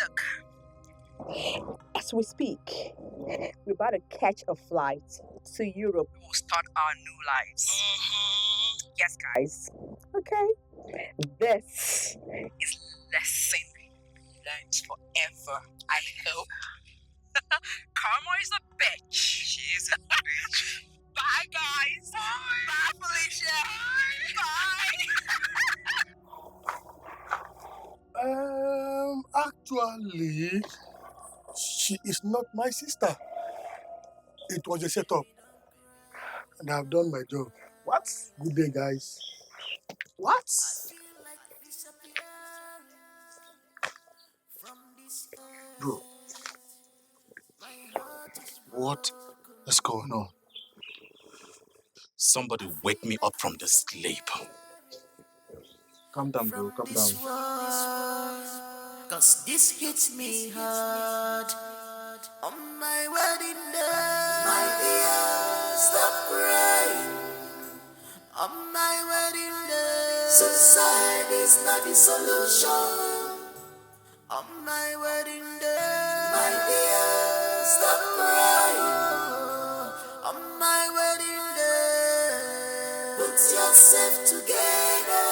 Look. As we speak, we're about to catch a flight to Europe. We'll start our new lives. Yes, guys. Okay. This is lesson learned forever, I hope. Karma is a bitch. She is a bitch. Bye, guys. Bye, Felicia. Bye. Actually, she is not my sister. It was a setup. And I've done my job. What? Good day, guys. What? Bro, what is going on? Somebody wake me up from the sleep. Calm down, bro. Calm down. Cause this hits me hard. On my wedding day, my dear, stop crying. On my wedding day, suicide is not the solution. On my wedding day, my dear, stop crying. On my wedding day, put yourself together.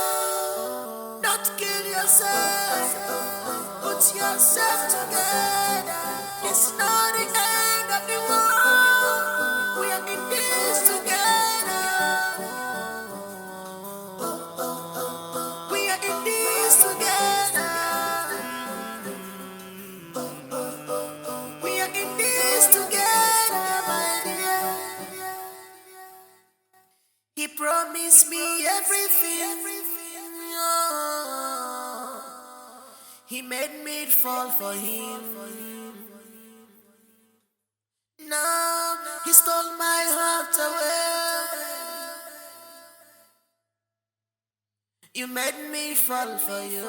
Don't kill yourself. Put yourself together. It's not the end of the world. We are in this together. We are in this together. We are in this together, my dear. He promised me everything. He made me fall for him. Now he stole my heart away. You made me fall for you.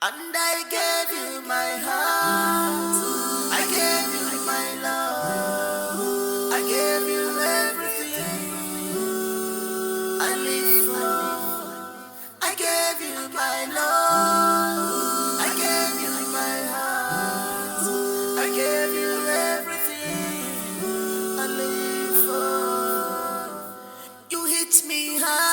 And I gave you my heart. I gave you my love. I gave you everything I live for. I gave you my love. I gave you my heart. I gave you everything I live for. You hit me hard.